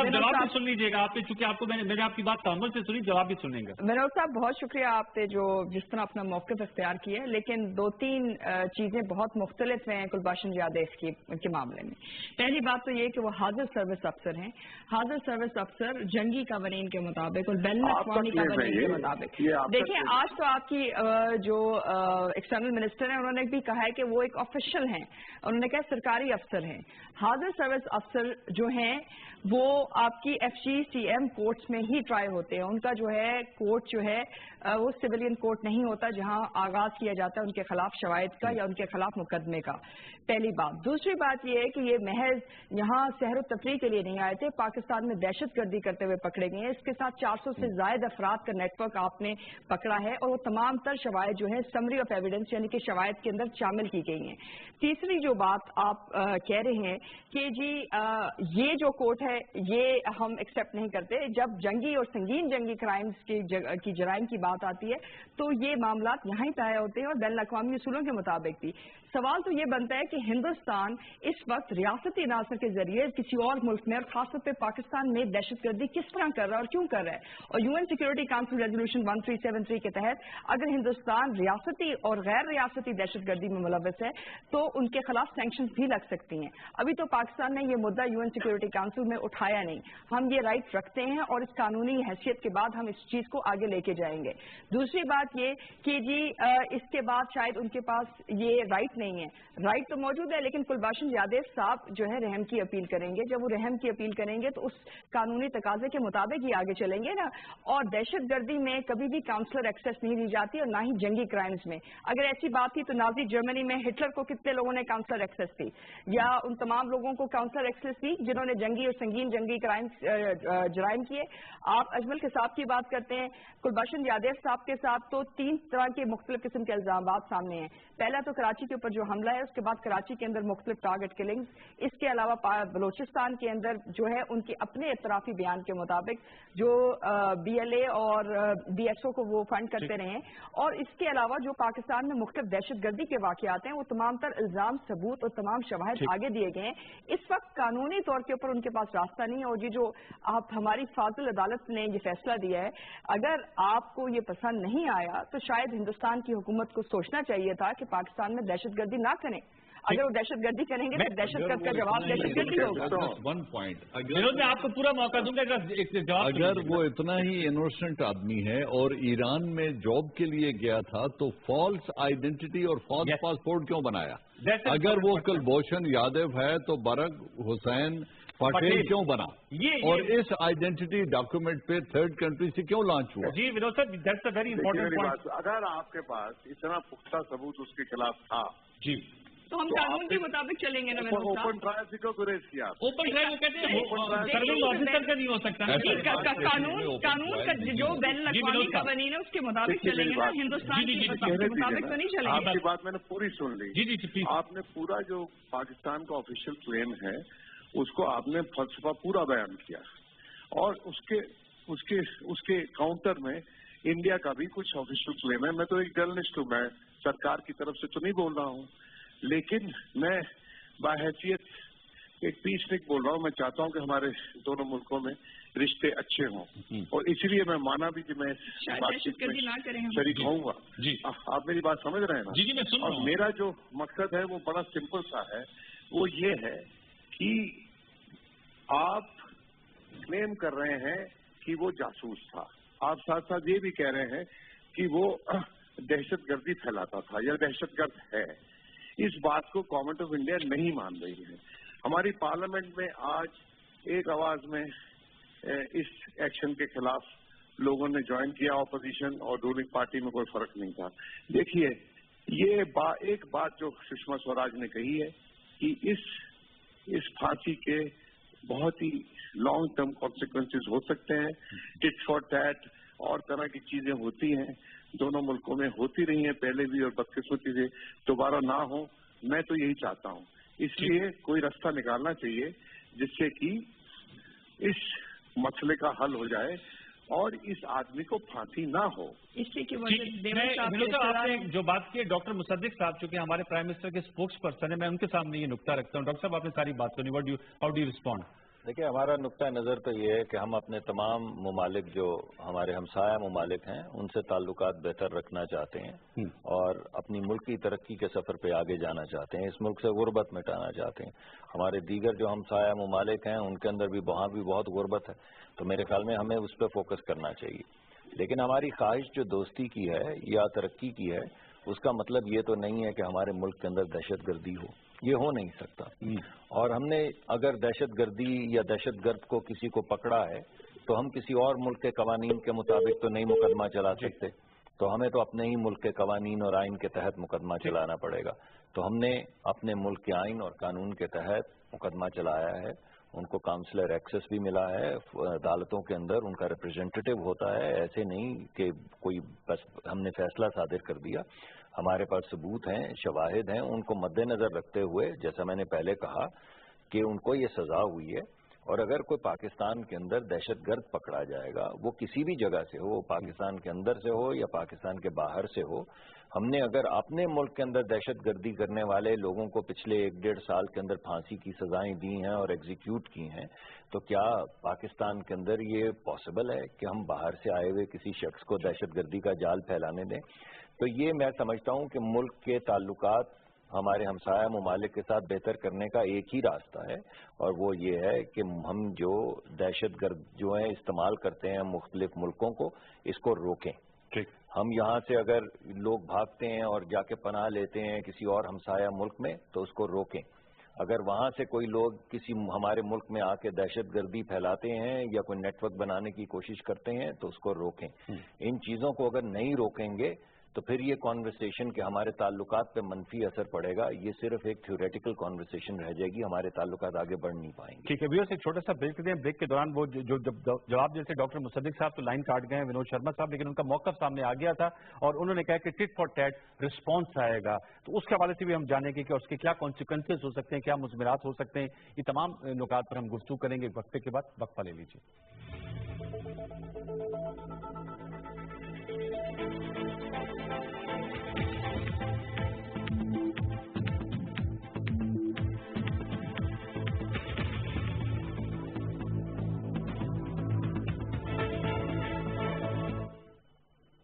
जवाब भी सुन लीजिएगा, आपने चूंकि आपको मैंने आपकी बात तअम्मुल से सुनी, जवाब भी सुनेंगे। विनोद साहब, बहुत शुक्रिया आपने जो जिस तरह अपना मौक़िफ़ इख्तियार किया है, लेकिन 2-3 चीजें बहुत मुख्तलिफ हैं कुलभूषण जाधव के मामले में। पहली बात तो ये कि वो हाजिर सर्विस अफसर हैं, हाजिर सर्विस अफसर जंगी कानून के मुताबिक और बैनुल अक़वामी कानून के मुताबिक। देखिए, आज तो आपकी जो एक्सटर्नल मिनिस्टर हैं उन्होंने भी कहा है कि वो एक ऑफिशियल हैं, उन्होंने कहा सरकारी अफसर हैं। हाजिर सर्विस अफसर जो हैं वो आपकी FGCM कोर्ट्स में ही ट्राई होते हैं, उनका जो है कोर्ट जो है वो सिविलियन कोर्ट नहीं होता जहां आगाज किया जाता है उनके खिलाफ शवायद का या उनके खिलाफ मुकदमे का। पहली बात। दूसरी बात यह है कि ये महज यहाँ सहर तफरीह के लिए नहीं आए थे, पाकिस्तान में दहशतगर्दी करते हुए पकड़े गए हैं। इसके साथ 400 से ज्यादा अफराद का नेटवर्क आपने पकड़ा है, और वो तमाम तर शवायद जो है समरी ऑफ एविडेंस यानी कि शवायद के अंदर शामिल की गई हैं। तीसरी जो बात आप कह रहे हैं कि जी ये जो कोर्ट है ये हम एक्सेप्ट नहीं करते, जब जंगी और संगीन जंगी क्राइम्स की जराइम की बात आती है तो ये मामला यहाँ ही तय होते हैं और बैनुल अक़वामी उसूलों के मुताबिक भी। सवाल तो ये बनता है कि हिंदुस्तान इस वक्त रियासती अनासर के जरिए किसी और मुल्क में और खासतौर पर पाकिस्तान में दहशतगर्दी किस तरह कर रहा है और क्यों कर रहा है, और UN सिक्योरिटी काउंसिल रेजोल्यूशन 1373 के तहत अगर हिंदुस्तान रियासती और गैर रियासती दहशतगर्दी में मुलव्वस है तो उनके खिलाफ सैंक्शंस भी लग सकती हैं। अभी तो पाकिस्तान ने यह मुद्दा UN सिक्योरिटी काउंसिल में उठाया नहीं, हम ये राइट रखते हैं और इस कानूनी हैसियत के बाद हम इस चीज को आगे लेके जाएंगे। दूसरी बात ये कि जी इसके बाद शायद उनके पास ये राइट नहीं है, राइट तो मौजूद है लेकिन कुलभूषण जाधव साहब जो है रहम की अपील करेंगे, जब वो रहम की अपील करेंगे तो उस कानूनी तकाजे के मुताबिक ही आगे चलेंगे ना। और दहशतगर्दी में कभी भी काउंसलर एक्सेस नहीं दी जाती और ना ही जंगी क्राइम्स में। अगर ऐसी बात थी तो नाजी जर्मनी में हिटलर को कितने लोगों ने काउंसलर एक्सेस दी, या उन तमाम लोगों को काउंसलर एक्सेस दी जिन्होंने जंगी और संगीन जंगी क्राइम्स जराइम किए। आप अजमल के साहब की बात करते हैं, कुलभूषण जाधव साहब के साथ तो 3 तरह के मुख्तलिफ किस्म के इल्जामात सामने हैं। पहला तो कराची के ऊपर जो हमला है, उसके बाद कराची के अंदर मुख्तलिफ टारगेट किलिंग्स, इसके अलावा बलोचिस्तान के अंदर जो है उनके अपने इतराफी बयान के मुताबिक जो BLA और BSO को वो फंड करते रहे हैं, और इसके अलावा जो पाकिस्तान में मुख्तलिफ दहशतगर्दी के वाकयात हैं वो तमाम तर इल्जाम सबूत और तमाम शवाहिद आगे दिए गए हैं। इस वक्त कानूनी तौर के ऊपर उनके पास रास्ता नहीं है, और ये जो आप हमारी फाजिल अदालत ने ये फैसला दिया है, अगर आपको ये पसंद नहीं आया तो शायद हिंदुस्तान की हुकूमत को सोचना चाहिए था कि पाकिस्तान में दहशतगर्दी ना करें। अगर वो दहशतगर्दी करेंगे तो दहशतगर्द का जवाब दहशतगर्दी होगा। वन पॉइंट, विनोद मैं आपको पूरा मौका दूंगा अगर वो इतना ही इनोसेंट आदमी है और ईरान में जॉब के लिए गया था तो फॉल्स आइडेंटिटी और फॉल्स पासपोर्ट क्यों बनाया? अगर वो कुलभूषण यादव है तो बरक हुसैन पटेल क्यों बना? और इस आइडेंटिटी डॉक्यूमेंट पे थर्ड कंट्री से क्यों लॉन्च हुआ? जी Vinod sir, that's a very important point. अगर आपके पास इतना पुख्ता सबूत उसके खिलाफ था जी तो हम कानून के मुताबिक चलेंगे ना। ओपन ट्रायल से क्यों गुरेज किया? ओपन ट्रायल वो कहते हैं सर्विंग ऑफिसर का नहीं हो सकता। कानून का जो बैनुल अक़वामी कानून है उसके मुताबिक चलेंगे ना, हिंदुस्तान के मुताबिक तो नहीं चलेंगे। आपकी बात मैंने पूरी सुन ली। जी जी, आपने पूरा जो पाकिस्तान का ऑफिशियल क्लेम है उसको आपने फलसफा पूरा बयान किया, और उसके काउंटर में इंडिया का भी कुछ ऑफिशियल क्लेम है। मैं तो एक जर्नलिस्ट हूँ, मैं सरकार की तरफ से तो नहीं बोल रहा हूँ, लेकिन मैं बाहैसियत एक पीसनिक बोल रहा हूँ। मैं चाहता हूँ कि हमारे दोनों मुल्कों में रिश्ते अच्छे हों, और इसीलिए मैं माना भी कि मैं बातचीत में शरीक होऊंगा। आप मेरी बात समझ रहे हैं ना? जी जी, मैं सुन रहा हूं। और मेरा जो मकसद है वो बड़ा सिंपल सा है। وہ یہ ہے کہ آپ کلیم کر رہے ہیں کہ وہ جاسوس تھا، آپ ساتھ ساتھ یہ بھی کہہ رہے ہیں کہ وہ دہشت گردی پھیلاتا تھا یا دہشت گرد ہے۔ اس بات کو گورنمنٹ آف انڈیا نہیں مان رہی ہے۔ ہماری پارلیمنٹ میں آج ایک آواز میں اس ایکشن کے خلاف لوگوں نے جوائن کیا، اپوزیشن اور رولنگ پارٹی میں کوئی فرق نہیں تھا۔ دیکھیے یہ ایک بات جو سشما سوراج نے کہی ہے کہ اس پھانسی کے بہت ہی لانگ ٹرم کانسیکوینسز ہو سکتے ہیں، ٹٹ فار ٹیٹ اور طرح کی چیزیں ہوتی ہیں، دونوں ملکوں میں ہوتی رہی ہیں پہلے بھی، اور بدقسمتی سے دوبارہ نہ ہو، میں تو یہی چاہتا ہوں۔ اس لیے کوئی راستہ نکالنا چاہیے جس سے کہ اس مسئلے کا حل ہو جائے اور اس آدمی کو پھانسی نہ ہو۔ اس لیے آپ نے جو بات کی ڈاکٹر مصدق صاحب چونکہ ہمارے پرائم منسٹر کے اسپوکس پرسن ہیں، میں ان کے سامنے یہ نقطہ رکھتا ہوں۔ ڈاکٹر صاحب آپ نے ساری بات کرنی، ہاؤ ڈو یو ریسپونڈ؟ دیکھیں ہمارا نقطہ نظر تو یہ ہے کہ ہم اپنے تمام ممالک جو ہمارے ہمسایہ ممالک ہیں ان سے تعلقات بہتر رکھنا چاہتے ہیں اور اپنی ملک کی ترقی کے سفر پہ آگے جانا چاہتے ہیں، اس ملک سے غربت مٹانا چاہتے ہیں۔ ہمارے دیگر جو ہمسایہ ممالک ہیں ان کے اندر بھی وہاں بھی بہت غربت ہے، تو میرے خیال میں ہمیں اس پہ فوکس کرنا چاہیے۔ لیکن ہماری خواہش جو دوستی کی ہے یا ترقی کی ہے، اس کا مطلب یہ تو نہیں ہے کہ ہمارے ملک کے اندر دہشت گردی ہو، یہ ہو نہیں سکتا۔ اور ہم نے اگر دہشت گردی یا دہشت گرد کو کسی کو پکڑا ہے تو ہم کسی اور ملک کے قوانین کے مطابق تو نہیں مقدمہ چلا سکتے، تو ہمیں تو اپنے ہی ملک کے قوانین اور آئین کے تحت مقدمہ چلانا پڑے گا۔ تو ہم نے اپنے ملک کے آئین اور قانون کے تحت مقدمہ چلایا ہے، ان کو کاؤنسلر ایکسس بھی ملا ہے، عدالتوں کے اندر ان کا ریپرزینٹیٹو ہوتا ہے، ایسے نہیں کہ کوئی بس ہم نے فیصلہ صادر کر دیا۔ ہمارے پاس ثبوت ہیں، شواہد ہیں، ان کو مد نظر رکھتے ہوئے جیسا میں نے پہلے کہا کہ ان کو یہ سزا ہوئی ہے، اور اگر کوئی پاکستان کے اندر دہشت گرد پکڑا جائے گا، وہ کسی بھی جگہ سے ہو، پاکستان کے اندر سے ہو یا پاکستان کے باہر سے ہو، ہم نے اگر اپنے ملک کے اندر دہشت گردی کرنے والے لوگوں کو پچھلے 1-1.5 سال کے اندر پھانسی کی سزائیں دی ہیں اور ایگزیکیوٹ کی ہیں، تو کیا پاکستان کے اندر یہ پاسبل ہے کہ ہم باہر سے آئے ہوئے کسی شخص کو دہشت گردی کا جال پھیلانے دیں؟ تو یہ میں سمجھتا ہوں کہ ملک کے تعلقات ہمارے ہمسایہ ممالک کے ساتھ بہتر کرنے کا ایک ہی راستہ ہے، اور وہ یہ ہے کہ ہم جو دہشت گرد جو ہیں استعمال کرتے ہیں مختلف ملکوں کو، اس کو روکیں۔ ہم یہاں سے اگر لوگ بھاگتے ہیں اور جا کے پناہ لیتے ہیں کسی اور ہمسایہ ملک میں تو اس کو روکیں۔ اگر وہاں سے کوئی لوگ کسی ہمارے ملک میں آ کے دہشت گردی پھیلاتے ہیں یا کوئی نیٹ ورک بنانے کی کوشش کرتے ہیں تو اس کو روکیں۔ ان چیزوں کو اگر نہیں روکیں گے تو پھر یہ کانورسیشن کہ ہمارے تعلقات پہ منفی اثر پڑے گا، یہ صرف ایک تھیوریٹیکل کانورسیشن رہ جائے گی، ہمارے تعلقات آگے بڑھ نہیں پائیں گے۔ ٹھیک ہے ویورز، ایک چھوٹا سا بریک دیں۔ بریک کے دوران وہ جو جواب جیسے ڈاکٹر مصدق صاحب تو لائن کاٹ گئے ہیں، ونود شرما صاحب، لیکن ان کا موقف سامنے آ گیا تھا اور انہوں نے کہا کہ ٹٹ فار ٹیٹ رسپانس آئے گا، تو اس کے حوالے سے بھی ہم جانیں گے کہ اس کے کیا کانسیکوینسز ہو سکتے ہیں، کیا مضمرات ہو سکتے ہیں۔ یہ تمام نکات پر ہم گفتگو کریں گے وقفے کے بعد۔ وقفہ لے لیجیے۔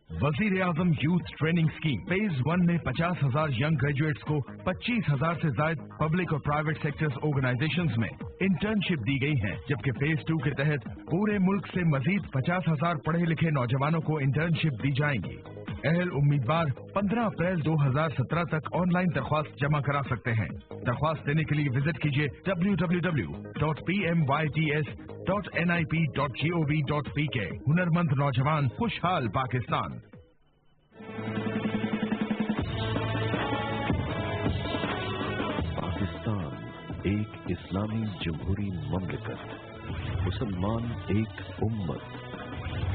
وزیر اعظم یوتھ ٹریننگ اسکیم فیز 1 میں 50,000 ینگ گریجویٹس کو 25,000 سے زائد پبلک اور پرائیویٹ سیکٹرز آرگنائزیشنز میں انٹرنشپ دی گئی ہیں، جبکہ فیز 2 کے تحت پورے ملک سے مزید 50,000 پڑھے لکھے نوجوانوں کو انٹرنشپ دی جائیں گی۔ اہل امیدوار 15 اپریل 2017 تک آن لائن درخواست جمع کرا سکتے ہیں۔ درخواست دینے کے لیے وزٹ کیجیے www.pmyts.nip.gov.pk۔ ہنرمند نوجوان، خوشحال پاکستان۔ پاکستان ایک اسلامی جمہوری مملکت، مسلمان ایک امت،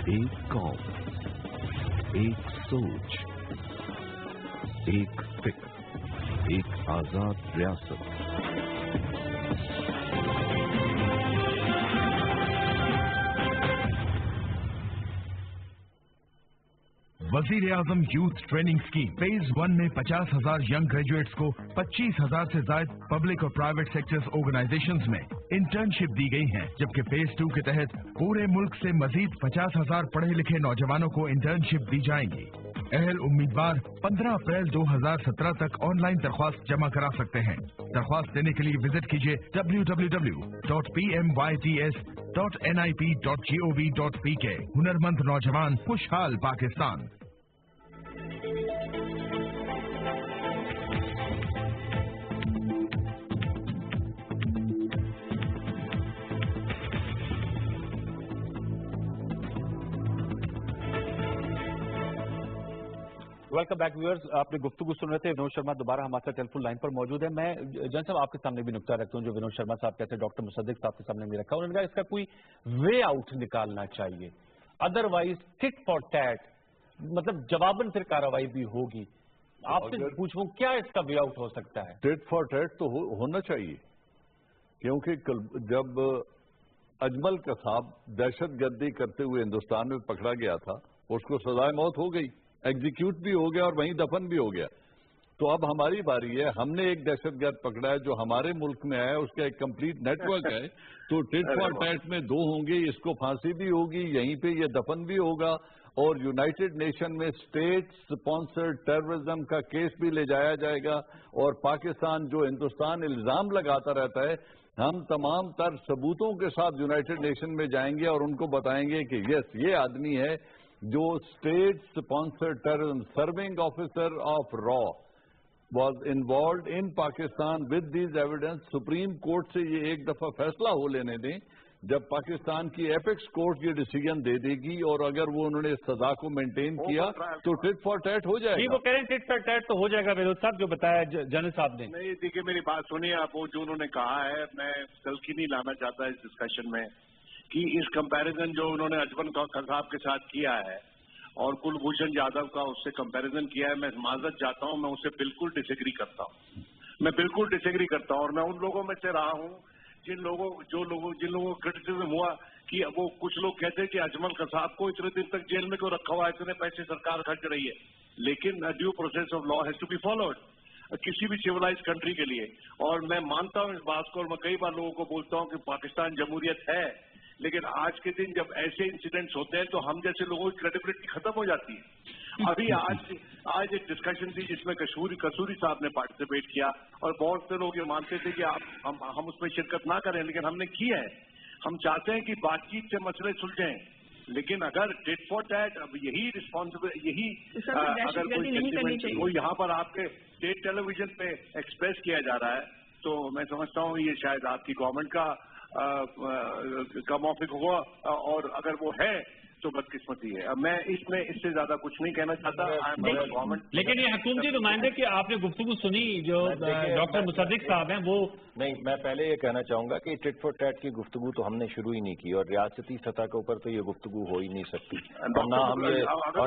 ایک قوم، ایک سوچ، ایک فکر، ایک آزاد ریاست۔ وزیر اعظم یوتھ ٹریننگ اسکیم فیز 1 میں 50,000 ینگ گریجویٹس کو 25,000 سے زائد پبلک اور پرائیویٹ سیکٹرز آرگنائزیشنز میں انٹرنشپ دی گئی ہیں، جبکہ فیز 2 کے تحت پورے ملک سے مزید 50,000 پڑھے لکھے نوجوانوں کو انٹرنشپ دی جائیں گی۔ अहल उम्मीदवार 15 अप्रैल 2017 तक ऑनलाइन दरख्वास्त जमा करा सकते हैं। दरख्वास्त देने के लिए विजिट कीजिए www.pmyts.nip.gov.pk। हुनरमंद नौजवान, खुशहाल पाकिस्तान। Welcome back viewers. आपने गुफ्तगू सुन रहे थे। विनोद शर्मा दोबारा हमारे साथ टेलीफोन लाइन पर मौजूद है। मैं जन साहब आपके सामने भी नुकता रखता हूं जो विनोद शर्मा साहब कहते हैं, डॉक्टर मुसद्दिक साहब के सामने भी रखा। उन्होंने कहा इसका कोई वे आउट निकालना चाहिए, अदरवाइज टिट फॉर टैट, मतलब जवाबन फिर कार्रवाई भी होगी। आपसे पूछूं क्या इसका वे आउट हो सकता है? टिट फॉर टैट तो होना चाहिए, क्योंकि जब अजमल कसाब दहशतगर्दी करते हुए हिंदुस्तान में पकड़ा गया था, उसको सजाए मौत हो गई, एग्जीक्यूट भी हो गया और वहीं दफन भी हो गया। तो अब हमारी बारी है, हमने एक दहशतगर्द पकड़ा है जो हमारे मुल्क में है, उसका एक कंप्लीट नेटवर्क है। तो टिट फॉर टैट में दो होंगे, इसको फांसी भी होगी, यहीं पे ये दफन भी होगा, और यूनाइटेड नेशन में स्टेट स्पॉन्सर्ड टेररिज्म का केस भी ले जाया जाएगा। और पाकिस्तान जो हिंदुस्तान इल्जाम लगाता रहता है, हम तमाम तर सबूतों के साथ यूनाइटेड नेशन में जाएंगे और उनको बताएंगे कि यस, ये आदमी है जो state sponsored terrorism, serving officer of raw was involved in Pakistan with these evidence। Supreme court से ये एक दफा फैसला हो लेने दें, जब पाकिस्तान की एपेक्स कोर्ट ये डिसीजन दे देगी और अगर वो उन्होंने सजा को मेंटेन किया तो टिट फॉर टैट हो जाएगा। वो कह रहे हैं टिट फॉर टैट तो हो जाएगा। विनोद साहब जो बताया जनरल साहब ने, नहीं देखिए मेरी बात सुनिए आप, वो जो उन्होंने कहा है, मैं तल्खी नहीं लाना चाहता इस डिस्कशन में कि इस कंपैरिजन जो उन्होंने अजमल कसाब के साथ किया है और कुलभूषण यादव का उससे कंपैरिजन किया है, मैं माजरत चाहता हूं, मैं उससे बिल्कुल डिसएग्री करता हूं। मैं बिल्कुल डिसएग्री करता हूं और मैं उन लोगों में से रहा हूं जिन लोगों को क्रिटिसिज्म हुआ कि वो कुछ लोग कहते हैं कि अजमल कसाब को इतने दिन तक जेल में क्यों रखा हुआ है, इतने पैसे सरकार खर्च रही है। लेकिन due process of law has to be followed किसी भी सिविलाइज कंट्री के लिए। और मैं मानता हूं इस बात को, और मैं कई बार लोगों को बोलता हूं कि पाकिस्तान जमहूरियत है, लेकिन आज के दिन जब ऐसे इंसिडेंट्स होते हैं तो हम जैसे लोगों की क्रेडिबिलिटी खत्म हो जाती है। अभी आज एक डिस्कशन थी जिसमें कसूरी साहब ने पार्टिसिपेट किया और बहुत से लोग ये मानते थे कि हम उसमें शिरकत ना करें, लेकिन हमने की है। हम चाहते हैं कि बातचीत से मसले सुलझें, लेकिन अगर टिट फॉर टैट, अब यही रिस्पॉन्सिबल, यही अगर कोई यहाँ पर आपके स्टेट टेलीविजन पे एक्सप्रेस किया जा रहा है तो मैं समझता हूँ ये शायद आपकी गवर्नमेंट का मौफिक हुआ, और अगर वो है तो बदकिस्मती है। अब मैं इससे ज्यादा कुछ नहीं कहना चाहता। गवर्नमेंट, लेकिन ये हुकूमती नुमाइंदे की आपने गुफ्तगू सुनी जो डॉक्टर मुसद्दिक साहब हैं, वो नहीं, मैं पहले ये कहना चाहूंगा कि टिट फॉर टैट की गुफ्तगू तो हमने शुरू ही नहीं की और रियासती सतह के ऊपर तो ये गुफ्तगू हो ही नहीं सकती, और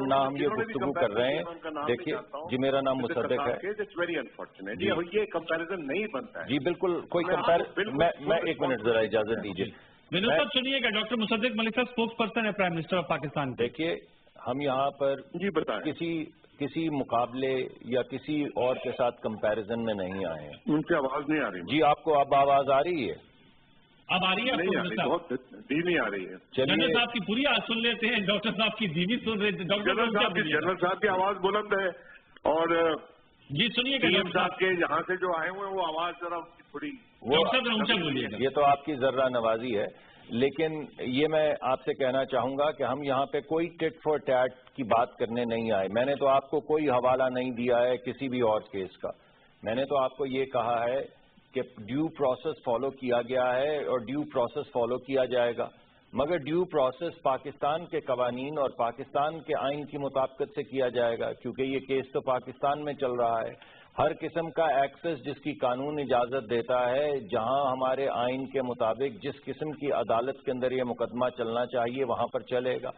ना हम ये गुफ्तगू कर रहे हैं। देखिए जी, मेरा नाम मुसद्दिक है। इट्स वेरी अनफॉर्चुनेट, ये कंपैरिजन नहीं बनता है। जी बिल्कुल, कोई कंपैरिजन, मैं एक मिनट जरा इजाजत दीजिए। विनोद साहब सुनिएगा, डॉक्टर मुसद्दिक मलिक साहब स्पोक्स पर्सन है प्राइम मिनिस्टर ऑफ पाकिस्तान। देखिए, हम यहाँ पर जी बताएं, किसी मुकाबले या किसी और के साथ कंपैरिजन में नहीं आए हैं। उनकी आवाज नहीं आ रही जी, आपको अब आवाज आ रही है? अब आ रही है? नहीं आ रही, बहुत धीमी आ रही है। जनरल साहब की पूरी आवाज सुन लेते हैं, डॉक्टर साहब की धीमी सुन रहे थे। जनरल साहब की आवाज बुलंद है और जी सुनिएगा, डीएम साहब के यहाँ से जो आए हुए हैं वो आवाज जरा थोड़ी ये तो आपकी जर्रा नवाजी है, लेकिन ये मैं आपसे कहना चाहूंगा कि हम यहाँ पे कोई टिट फॉर टैट की बात करने नहीं आए। मैंने तो आपको कोई हवाला नहीं दिया है किसी भी और केस का। मैंने तो आपको ये कहा है कि ड्यू प्रोसेस फॉलो किया गया है और ड्यू प्रोसेस फॉलो किया जाएगा, मगर ड्यू प्रोसेस पाकिस्तान के कवानीन और पाकिस्तान के आइन की मुताबिकत से किया जाएगा, क्योंकि ये केस तो पाकिस्तान में चल रहा है। हर किस्म का एक्सेस जिसकी कानून इजाज़त देता है, जहां हमारे आइन के मुताबिक जिस किस्म की अदालत के अंदर ये मुकदमा चलना चाहिए वहां पर चलेगा,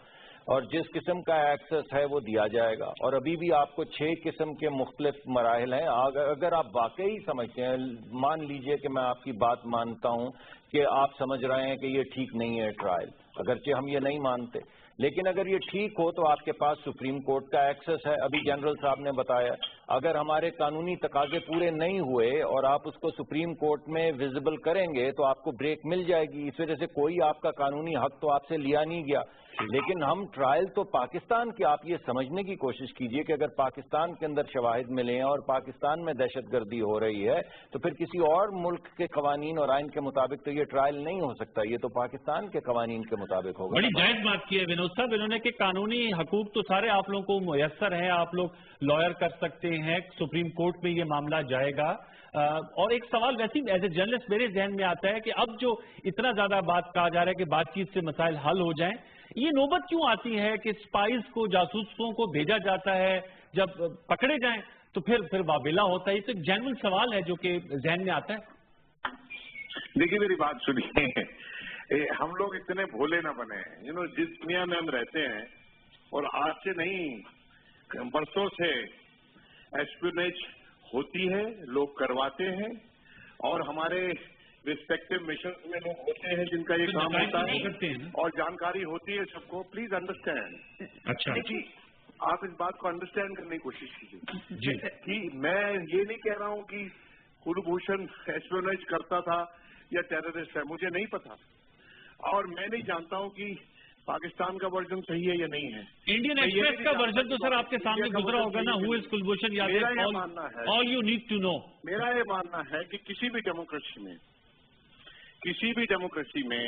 और जिस किस्म का एक्सेस है वो दिया जाएगा। और अभी भी आपको 6 किस्म के मुख्तलिफ मराहिल हैं। अगर आप वाकई समझते हैं, मान लीजिए कि मैं आपकी बात मानता हूं कि आप समझ रहे हैं कि ये ठीक नहीं है ट्रायल, अगरचे हम ये नहीं मानते, लेकिन अगर ये ठीक हो तो आपके पास सुप्रीम कोर्ट का एक्सेस है। अभी जनरल साहब ने बताया, अगर हमारे कानूनी तकाजे पूरे नहीं हुए और आप उसको सुप्रीम कोर्ट में विजिबल करेंगे तो आपको ब्रेक मिल जाएगी। इस वजह से कोई आपका कानूनी हक तो आपसे लिया नहीं गया। لیکن ہم ٹرائل تو پاکستان کی، آپ یہ سمجھنے کی کوشش کیجئے کہ اگر پاکستان کے اندر شواہد ملے ہیں اور پاکستان میں دہشت گردی ہو رہی ہے تو پھر کسی اور ملک کے قوانین اور آئین کے مطابق تو یہ ٹرائل نہیں ہو سکتا، یہ تو پاکستان کے قوانین کے مطابق ہوگا۔ بڑی جائز بات کی ہے ونود صاحب، انہوں نے کہ قانونی حقوق تو سارے آپ لوگوں کو میسر ہیں، آپ لوگ لائر کر سکتے ہیں، سپریم کورٹ میں یہ معاملہ جائے گا۔ اور ایک سوال ویسے ایز اے جرنلسٹ میرے ذہن میں آتا ہے کہ اب جو اتنا زیادہ بات کہا جا رہا ہے کہ بات چیت سے مسائل حل ہو جائیں، یہ نوبت کیوں آتی ہے کہ اسپائز کو، جاسوسوں کو بھیجا جاتا ہے، جب پکڑے جائیں تو پھر واویلا ہوتا ہے؟ یہ تو ایک جینوئن سوال ہے جو کہ ذہن میں آتا ہے۔ دیکھیے میری بات سنیے، ہم لوگ اتنے بھولے نہ بنے، جس دنیا میں ہم رہتے ہیں، اور آج سے نہیں برسوں سے ایسپیونیج ہوتی ہے، لوگ کرواتے ہیں، اور ہمارے ریسپیکٹو مشن میں لوگ ہوتے ہیں جن کا یہ کام ہوتا ہے، اور جانکاری ہوتی ہے سب کو۔ پلیز انڈرسٹینڈ، اچھا آپ اس بات کو انڈرسٹینڈ کرنے کی کوشش کیجیے کہ میں یہ نہیں کہہ رہا ہوں کہ کلبھوشن ایسپیونیج کرتا تھا یا ٹیررسٹ ہے، مجھے نہیں پتا، اور میں نہیں جانتا ہوں کہ پاکستان کا ورژن صحیح ہے یا نہیں ہے۔ انڈین ایکسپریس کا ورژن تو سر آپ کے سامنے گزرا ہوگا نا، who is Kulbhushan Yadav, all you need to know. میرا یہ ماننا ہے کہ کسی بھی ڈیموکریسی میں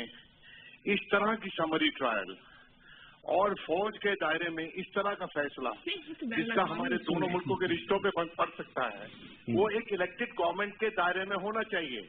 اس طرح کی سمری ٹرائل اور فوج کے دائرے میں اس طرح کا فیصلہ جس کا ہمارے دونوں ملکوں کے رشتوں پہ پڑ سکتا ہے، وہ ایک الیکٹڈ گورنمنٹ کے دائرے میں ہونا چاہیے۔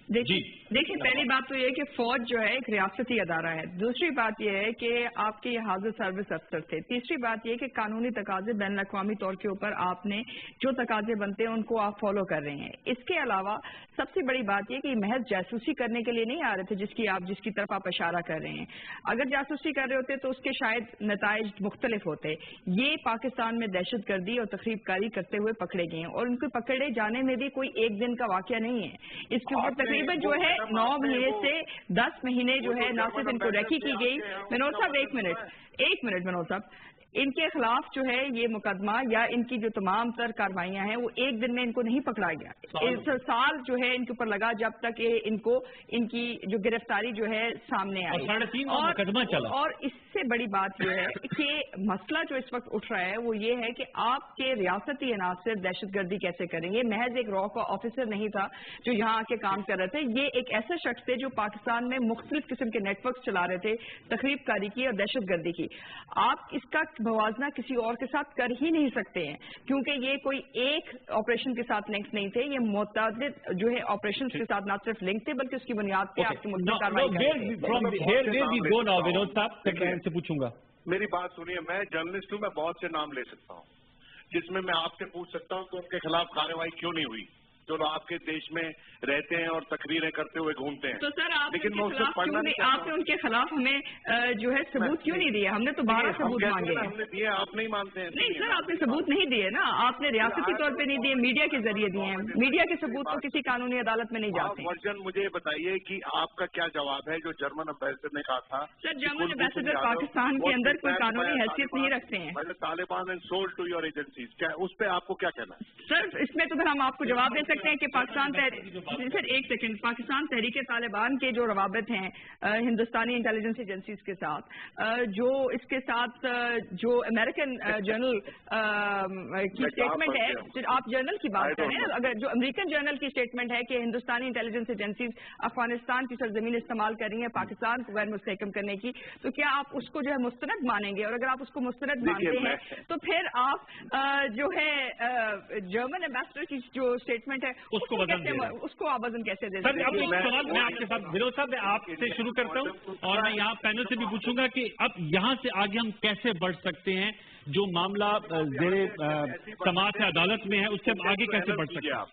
دیکھیں پہلی بات تو یہ کہ فوج جو ہے ایک ریاستی ادارہ ہے، دوسری بات یہ ہے کہ آپ کے یہ حاضر سروس افسر تھے، تیسری بات یہ کہ قانونی تقاضے بین الاقوامی طور کے اوپر آپ نے جو تقاضے بنتے ہیں ان کو آپ فالو کر رہے ہیں۔ اس کے علاوہ سب سے بڑی بات یہ کہ یہ محض جاسوسی کرنے کے لیے نہیں آ رہے تھے جس کی طرف آپ اشارہ کر رہے ہیں۔ اگر جاسوسی کر رہے ہوتے تو اس کے شاید نتائج مختلف ہوتے۔ یہ پاکستان میں دہشت گردی اور تخریب کاری کرتے ہوئے پکڑے گئے ہیں، اور ان کو پکڑے جانے میں بھی کوئی ایک دن کا واقعہ نہیں ہے۔ اس کے اوپر تقریباً جو ہے 9 مہینے سے 10 مہینے جو ہے نہ صرف ان کو ریکی کی گئی۔ ونود صاحب ایک منٹ ونود صاحب، ان کے خلاف جو ہے یہ مقدمہ یا ان کی جو تمام تر کاروائیاں ہیں وہ ایک دن میں ان کو نہیں پکڑا گیا، سال جو ہے ان کے اوپر لگا جب تک ان کی جو گرفتاری جو ہے سامنے آئی، اور اس سے بڑی بات یہ ہے کہ مسئلہ جو اس وقت اٹھ رہا ہے وہ یہ ہے کہ آپ کے ریاستی عناصر دہشت گردی کیسے کریں گے؟ محض ایک را کا آفیسر نہیں تھا جو یہاں آ کے کام کر رہے تھے، یہ ایک ایسا شخص تھے جو پاکستان میں مختلف قسم کے نیٹ ورکس چلا رہے تھے تخریب کاری کی اور دہشت گردی کی۔ آپ اس کا موازنہ کسی اور کے ساتھ کر ہی نہیں سکتے ہیں، کیونکہ یہ کوئی ایک آپریشن کے ساتھ لنکس نہیں تھے، یہ متعدد جو ہے آپریشن کے ساتھ نہ صرف لنک تھے بلکہ اس کی بنیاد پہ آپ کی ملک سے پوچھوں گا۔ میری بات سنیے، میں جرنلسٹ ہوں، میں بہت سے نام لے سکتا ہوں جس میں آپ سے پوچھ سکتا ہوں کہ ان کے خلاف کارروائی کیوں نہیں ہوئی، جو لوگ آپ کے دیش میں رہتے ہیں اور تقریریں کرتے ہوئے گھومتے ہیں۔ تو سر لیکن آپ نے ان کے خلاف ہمیں جو ہے ثبوت کیوں نہیں دیے؟ ہم نے تو 12 ثبوت مانگے ہیں۔ ہم نے دیے، آپ نہیں مانتے ہیں؟ نہیں سر، آپ نے ثبوت نہیں دیے نا، آپ نے ریاستی طور پہ نہیں دیے، میڈیا کے ذریعے دیے ہیں۔ میڈیا کے ثبوت تو کسی قانونی عدالت میں نہیں جاتے۔ ورژن مجھے بتائیے کہ آپ کا کیا جواب ہے جو جرمن امبیسڈر نے کہا تھا؟ سر جرمن امبیسڈر پاکستان کے اندر کوئی قانونی حیثیت نہیں رکھتے ہیں۔ Taliban and sold to your agencies, کیا اس پہ آپ کو کیا کہنا ہے؟ سر اس میں تو پھر ہم آپ کو جواب دے سکتے ہیں کہ سر ایک سیکنڈ، پاکستان تحریک طالبان کے جو روابط ہیں ہندوستانی انٹیلیجنس ایجنسیز کے ساتھ، جو اس کے ساتھ جو امریکن جرنل کی اسٹیٹمنٹ ہے، آپ جرنل کی بات کریں، اگر جو امریکن جرنل کی اسٹیٹمنٹ ہے کہ ہندوستانی انٹیلیجنس ایجنسیز افغانستان کی سرزمین استعمال کر رہی ہیں پاکستان کو غیر مستحکم کرنے کی، تو کیا آپ اس کو جو ہے مستند مانیں گے؟ اور اگر آپ اس کو مستند مانتے ہیں تو پھر آپ جو ہے جرمن ایمبیسڈر کی جو اسٹیٹمنٹ ہے اس کو آپ وزن کیسے دے سکتے ہیں؟ اب ایک سوال میں آپ کے ساتھ ونود صاحب میں آپ سے شروع کرتا ہوں، اور میں یہاں پینل سے بھی پوچھوں گا کہ اب یہاں سے آگے ہم کیسے بڑھ سکتے ہیں؟ جو معاملہ زیر سماعت عدالت میں ہے اس سے ہم آگے کیسے بڑھ سکتے ہیں؟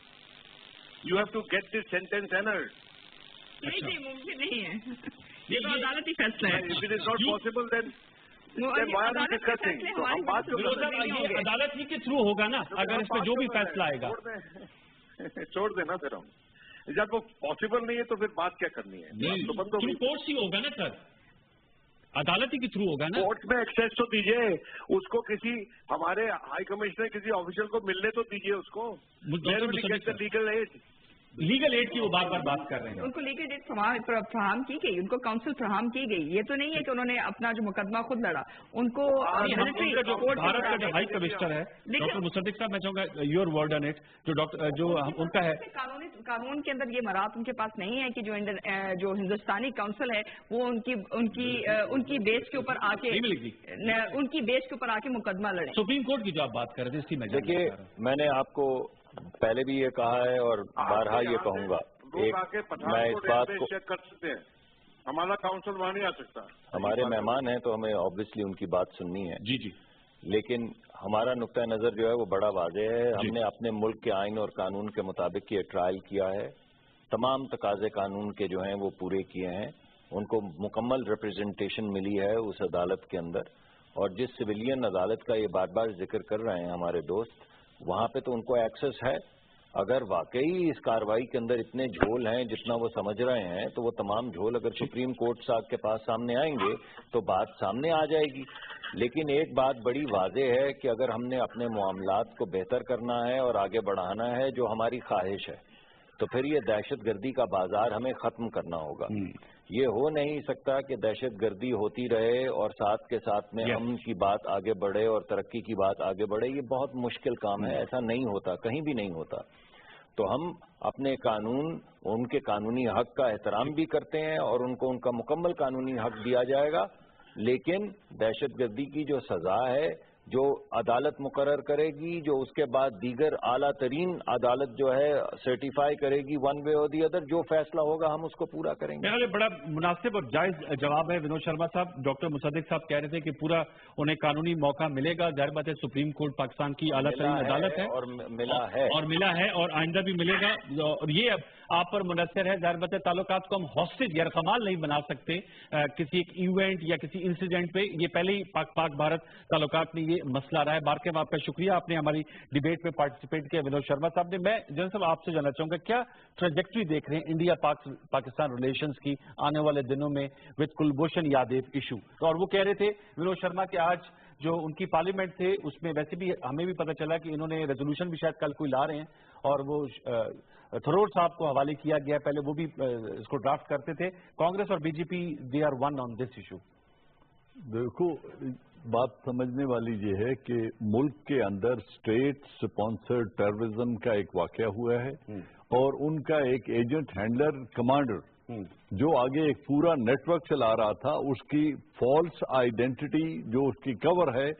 You have to get this sentence entered. نہیں ممکن نہیں ہے، یہ تو عدالتی فیصلہ ہے۔ If it is not possible then why are we discussing؟ یہ عدالت ہی کے تھرو ہوگا نا، اگر اس پہ جو بھی فیصلہ آئے گا۔ چھوڑ دینا پھر ہم، جب وہ پاسبل نہیں ہے تو پھر بات کیا کرنی ہے؟ تھرو کورٹس ہی ہوگا نا سر، عدالت ہی کے تھرو ہوگا نا۔ کورٹ میں ایکسیس تو دیجیے اس کو، کسی ہمارے ہائی کمشنر کسی آفیشل کو ملنے تو دیجیے اس کو۔ لیگل ایڈ लीगल एड की वो बार बार बात कर रहे हैं। उनको लीगल एड फराहम की गई, उनको काउंसिल फराहम की गई। ये तो नहीं है कि उन्होंने अपना जो मुकदमा खुद लड़ा, उनको मिलिट्री कोर्ट, भारत का जो हाई कमिश्नर है डॉक्टर मुसद्दिक साहब, मैं चाहूंगा योर वर्ड ऑन इट, जो उनका है कानून के अंदर ये मराहत उनके पास नहीं है कि जो हिंदुस्तानी काउंसिल है वो उनकी बेस के ऊपर आके उनकी बेस के ऊपर आके मुकदमा लड़े। सुप्रीम कोर्ट की जो आप बात कर रहे थे इसकी देखिए, मैंने आपको पहले भी ये कहा है और बारहा ये कहूंगा, मैं इस बात को चेक कर सकते हैं, हमारा काउंसिल वहां नहीं आ सकता। हमारे मेहमान हैं तो हमें ऑब्वियसली उनकी बात सुननी है। जी जी, लेकिन हमारा नुक्ता नजर जो है वो बड़ा वाज़ेह है। हमने अपने मुल्क के आइन और कानून के मुताबिक ये ट्रायल किया है, तमाम तकाजे कानून के जो हैं वो पूरे किए हैं, उनको मुकम्मल रिप्रेजेंटेशन मिली है उस अदालत के अंदर। और जिस सिविलियन अदालत का ये बार बार जिक्र कर रहे हैं हमारे दोस्त, वहां पे तो उनको एक्सेस है। अगर वाकई इस कार्रवाई के अंदर इतने झोल हैं जितना वो समझ रहे हैं, तो वो तमाम झोल अगर सुप्रीम कोर्ट साहब के पास सामने आएंगे तो बात सामने आ जाएगी। लेकिन एक बात बड़ी वाज़ेह है कि अगर हमने अपने मामलात को बेहतर करना है और आगे बढ़ाना है, जो हमारी ख्वाहिश है, तो फिर ये दहशतगर्दी का बाजार हमें खत्म करना होगा। ये हो नहीं सकता कि दहशतगर्दी होती रहे और साथ के साथ में अमन की बात आगे बढ़े और तरक्की की बात आगे बढ़े। ये बहुत मुश्किल काम है, ऐसा नहीं होता, कहीं भी नहीं होता। तो हम अपने कानून, उनके कानूनी हक का एहतराम भी करते हैं और उनको उनका मुकम्मल कानूनी हक दिया जाएगा। लेकिन दहशतगर्दी की जो सजा है, जो अदालत मुकर्रर करेगी, जो उसके बाद दीगर आला तरीन अदालत जो है सर्टिफाई करेगी, वन वे और दी अदर, जो फैसला होगा हम उसको पूरा करेंगे। मेरा बड़ा मुनासिब और जायज जवाब है विनोद शर्मा साहब। डॉक्टर मुसद्दिक साहब कह रहे थे कि पूरा उन्हें कानूनी मौका मिलेगा। जाहिर बात है सुप्रीम कोर्ट पाकिस्तान की आला तरीन अदालत है और मिला है और आइंदा भी मिलेगा। और ये अब आप पर मुनस्सर है। जाहिर बात है ताल्लुकात को हम हॉस्टेज या रकमाल नहीं बना सकते किसी एक इवेंट या किसी इंसिडेंट पे। ये पहले ही पाक भारत ताल्लुकात में ये मसला रहा है। बारके आपका शुक्रिया, आपने हमारी डिबेट में पार्टिसिपेट किया विनोद शर्मा साहब ने। मैं जनरल साहब आपसे जानना चाहूंगा, क्या ट्रेजेक्ट्री देख रहे हैं इंडिया पाकिस्तान रिलेशंस की आने वाले दिनों में विद कुलभूषण यादव इशू? और वो कह रहे थे विनोद शर्मा के आज जो उनकी पार्लियामेंट थे उसमें वैसे भी हमें भी पता चला कि इन्होंने रेजोल्यूशन भी शायद कल कोई ला रहे हैं और वो थरोर साहब को हवाले किया गया, पहले वो भी इसको ड्राफ्ट करते थे। कांग्रेस और BJP they are one on this issue. देखो, बात समझने वाली ये है कि मुल्क के अंदर स्टेट स्पॉन्सर्ड टेररिज्म का एक वाकया हुआ है और उनका एक एजेंट हैंडलर कमांडर जो आगे एक पूरा नेटवर्क चला रहा था, उसकी फॉल्स आइडेंटिटी जो उसकी कवर है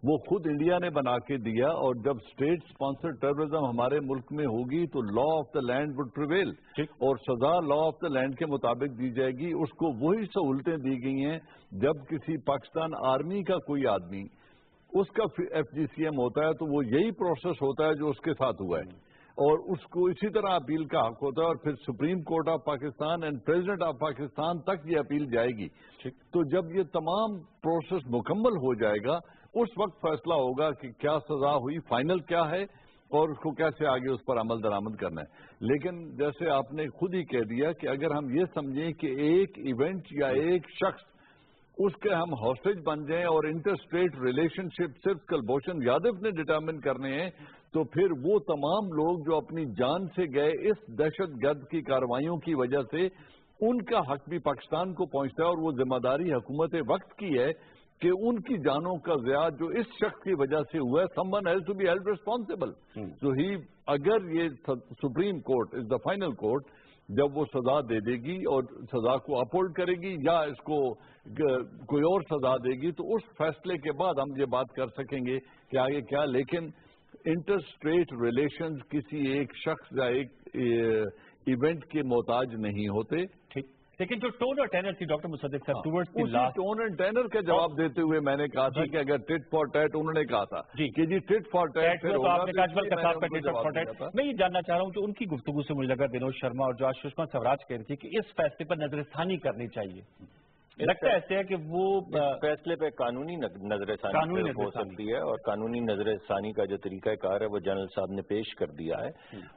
वो खुद इंडिया ने बना के दिया। और जब स्टेट स्पॉन्सर्ड टेररिज्म हमारे मुल्क में होगी तो law of the land would prevail और सजा लॉ ऑफ द लैंड के मुताबिक दी जाएगी। उसको वही सहूलतें दी गई हैं जब किसी पाकिस्तान आर्मी का कोई आदमी उसका FGCM होता है तो वो यही प्रोसेस होता है जो उसके साथ हुआ है और उसको इसी तरह अपील का हक होता है और फिर supreme court of Pakistan and president of Pakistan तक ये अपील जाएगी। तो जब ये तमाम प्रोसेस मुकम्मल हो जाएगा उस वक्त फैसला होगा कि क्या सजा हुई, फाइनल क्या है और उसको कैसे आगे उस पर अमल दरामद करना है। लेकिन जैसे आपने खुद ही कह दिया कि अगर हम ये समझें कि एक इवेंट या एक शख्स उसके हम हॉस्टेज बन जाएं और इंटर स्टेट रिलेशनशिप सिर्फ कुलभूषण यादव ने डिटर्मिन करने हैं, तो फिर वो तमाम लोग जो अपनी जान से गए इस दहशतगर्द की कार्रवाइयों की वजह से, उनका हक भी पाकिस्तान को पहुंचता है और वो जिम्मेदारी हुकूमत वक्त की है कि उनकी जानों का ज़िया जो इस शख्स की वजह से हुआ है, someone has to be held responsible. तो ही अगर ये supreme court is the final court जब वो सजा दे देगी और सजा को अपहोल्ड करेगी या इसको कोई और सजा देगी, तो उस फैसले के बाद हम ये बात कर सकेंगे कि आगे क्या। लेकिन इंटर स्टेट रिलेशंस किसी एक शख्स या एक इवेंट के मोहताज नहीं होते। ठीक, लेकिन जो टोन और टेनर थी डॉक्टर मुसद्दिक साहब towards the last, tone and tenor का जवाब देते हुए मैंने कहा था कि अगर टिट फॉर टैट, उन्होंने कहा था कि जी टिट फॉर टैट फिर होगा, आपने काजवल का साहब का टिट फॉर टैट। मैं ये जानना चाह रहा हूं कि उनकी गुफ्तगू से मुझे लगा विनोद शर्मा और जो आज सुषमा स्वराज कह रही थी कि इस फैसले पर नजरसानी करनी चाहिए, लगता है ऐसे है कि वो फैसले पे कानूनी नजरसानी हो सकती है, और कानूनी नजरसानी का जो तरीकाकार है वो जनरल साहब ने पेश कर दिया है।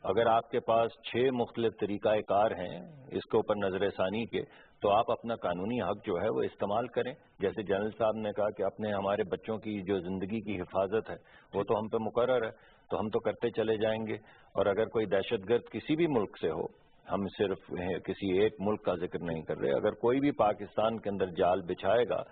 अगर आपके पास 6 मुख्तलिफ तरीकाकार हैं इसके ऊपर नजरसानी के, तो आप अपना कानूनी हक जो है वो इस्तेमाल करें। जैसे जनरल साहब ने कहा कि अपने हमारे बच्चों की जो जिंदगी की हिफाजत है वो तो हम पे मुकर्रर है, तो हम तो करते चले जाएंगे। और अगर कोई दहशतगर्द किसी भी मुल्क से हो, हम सिर्फ किसी एक मुल्क का जिक्र नहीं कर रहे, अगर कोई भी पाकिस्तान के अंदर जाल बिछाएगा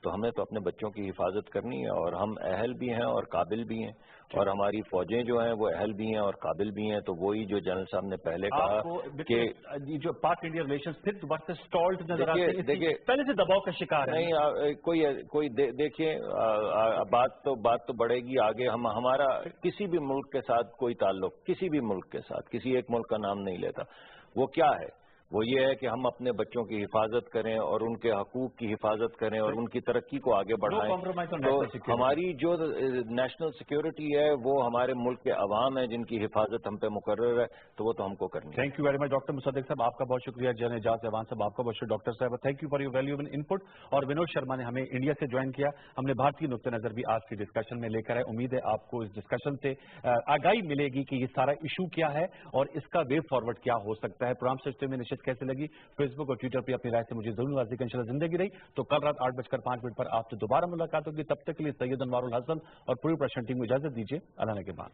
तो हमें तो अपने बच्चों की हिफाजत करनी है, और हम अहल भी हैं और काबिल भी हैं, और हमारी फौजें जो हैं वो अहल भी हैं और काबिल भी हैं। तो वही जो जनरल साहब ने पहले कहा कि जो पाक इंडिया रिलेशंस फिर दोबारा से स्टॉल्ड नजर आते हैं, देखिए पहले से दबाव का शिकार है। नहीं, कोई देखिए बात तो बढ़ेगी आगे। हमारा किसी भी मुल्क के साथ कोई ताल्लुक, किसी भी मुल्क के साथ, किसी एक मुल्क का नाम नहीं लेता। वो क्या है, वो ये है कि हम अपने बच्चों की हिफाजत करें और उनके हकूक की हिफाजत करें और उनकी तरक्की को आगे बढ़ाएं। तो हमारी जो नेशनल सिक्योरिटी है वो हमारे मुल्क के अवाम है जिनकी हिफाजत हम पे मुकर्रर है, तो वो तो हमको करनी है। Thank you very much doctor Musaddiq साहब, आपका बहुत शुक्रिया। जनरल एजाज अहवान साहब, आपका बहुत शुक्रिया। डॉक्टर साहब, thank you for your valuable input. और विनोद शर्मा ने हमें इंडिया से ज्वाइन किया, हमने भारतीय नुक्ते नजर भी आज की डिस्कशन में लेकर आए। उम्मीद है आपको इस डिस्कशन से आगाही मिलेगी कि ये सारा इशू क्या है और इसका वे फॉरवर्ड क्या हो सकता है। प्रोग्राम सोचते में निश्चित कैसे लगी, फेसबुक और ट्विटर पर अपनी राय से मुझे जरूर नवाजिएगा। इंशाल्लाह जिंदगी रही तो कल रात 8:05 पर आपसे दोबारा मुलाकात होगी। तब तक के लिए सैयद अनवारुल हसन और पूरी प्रशासन टीम को इजाजत दीजिए। अल्लाह के बाद।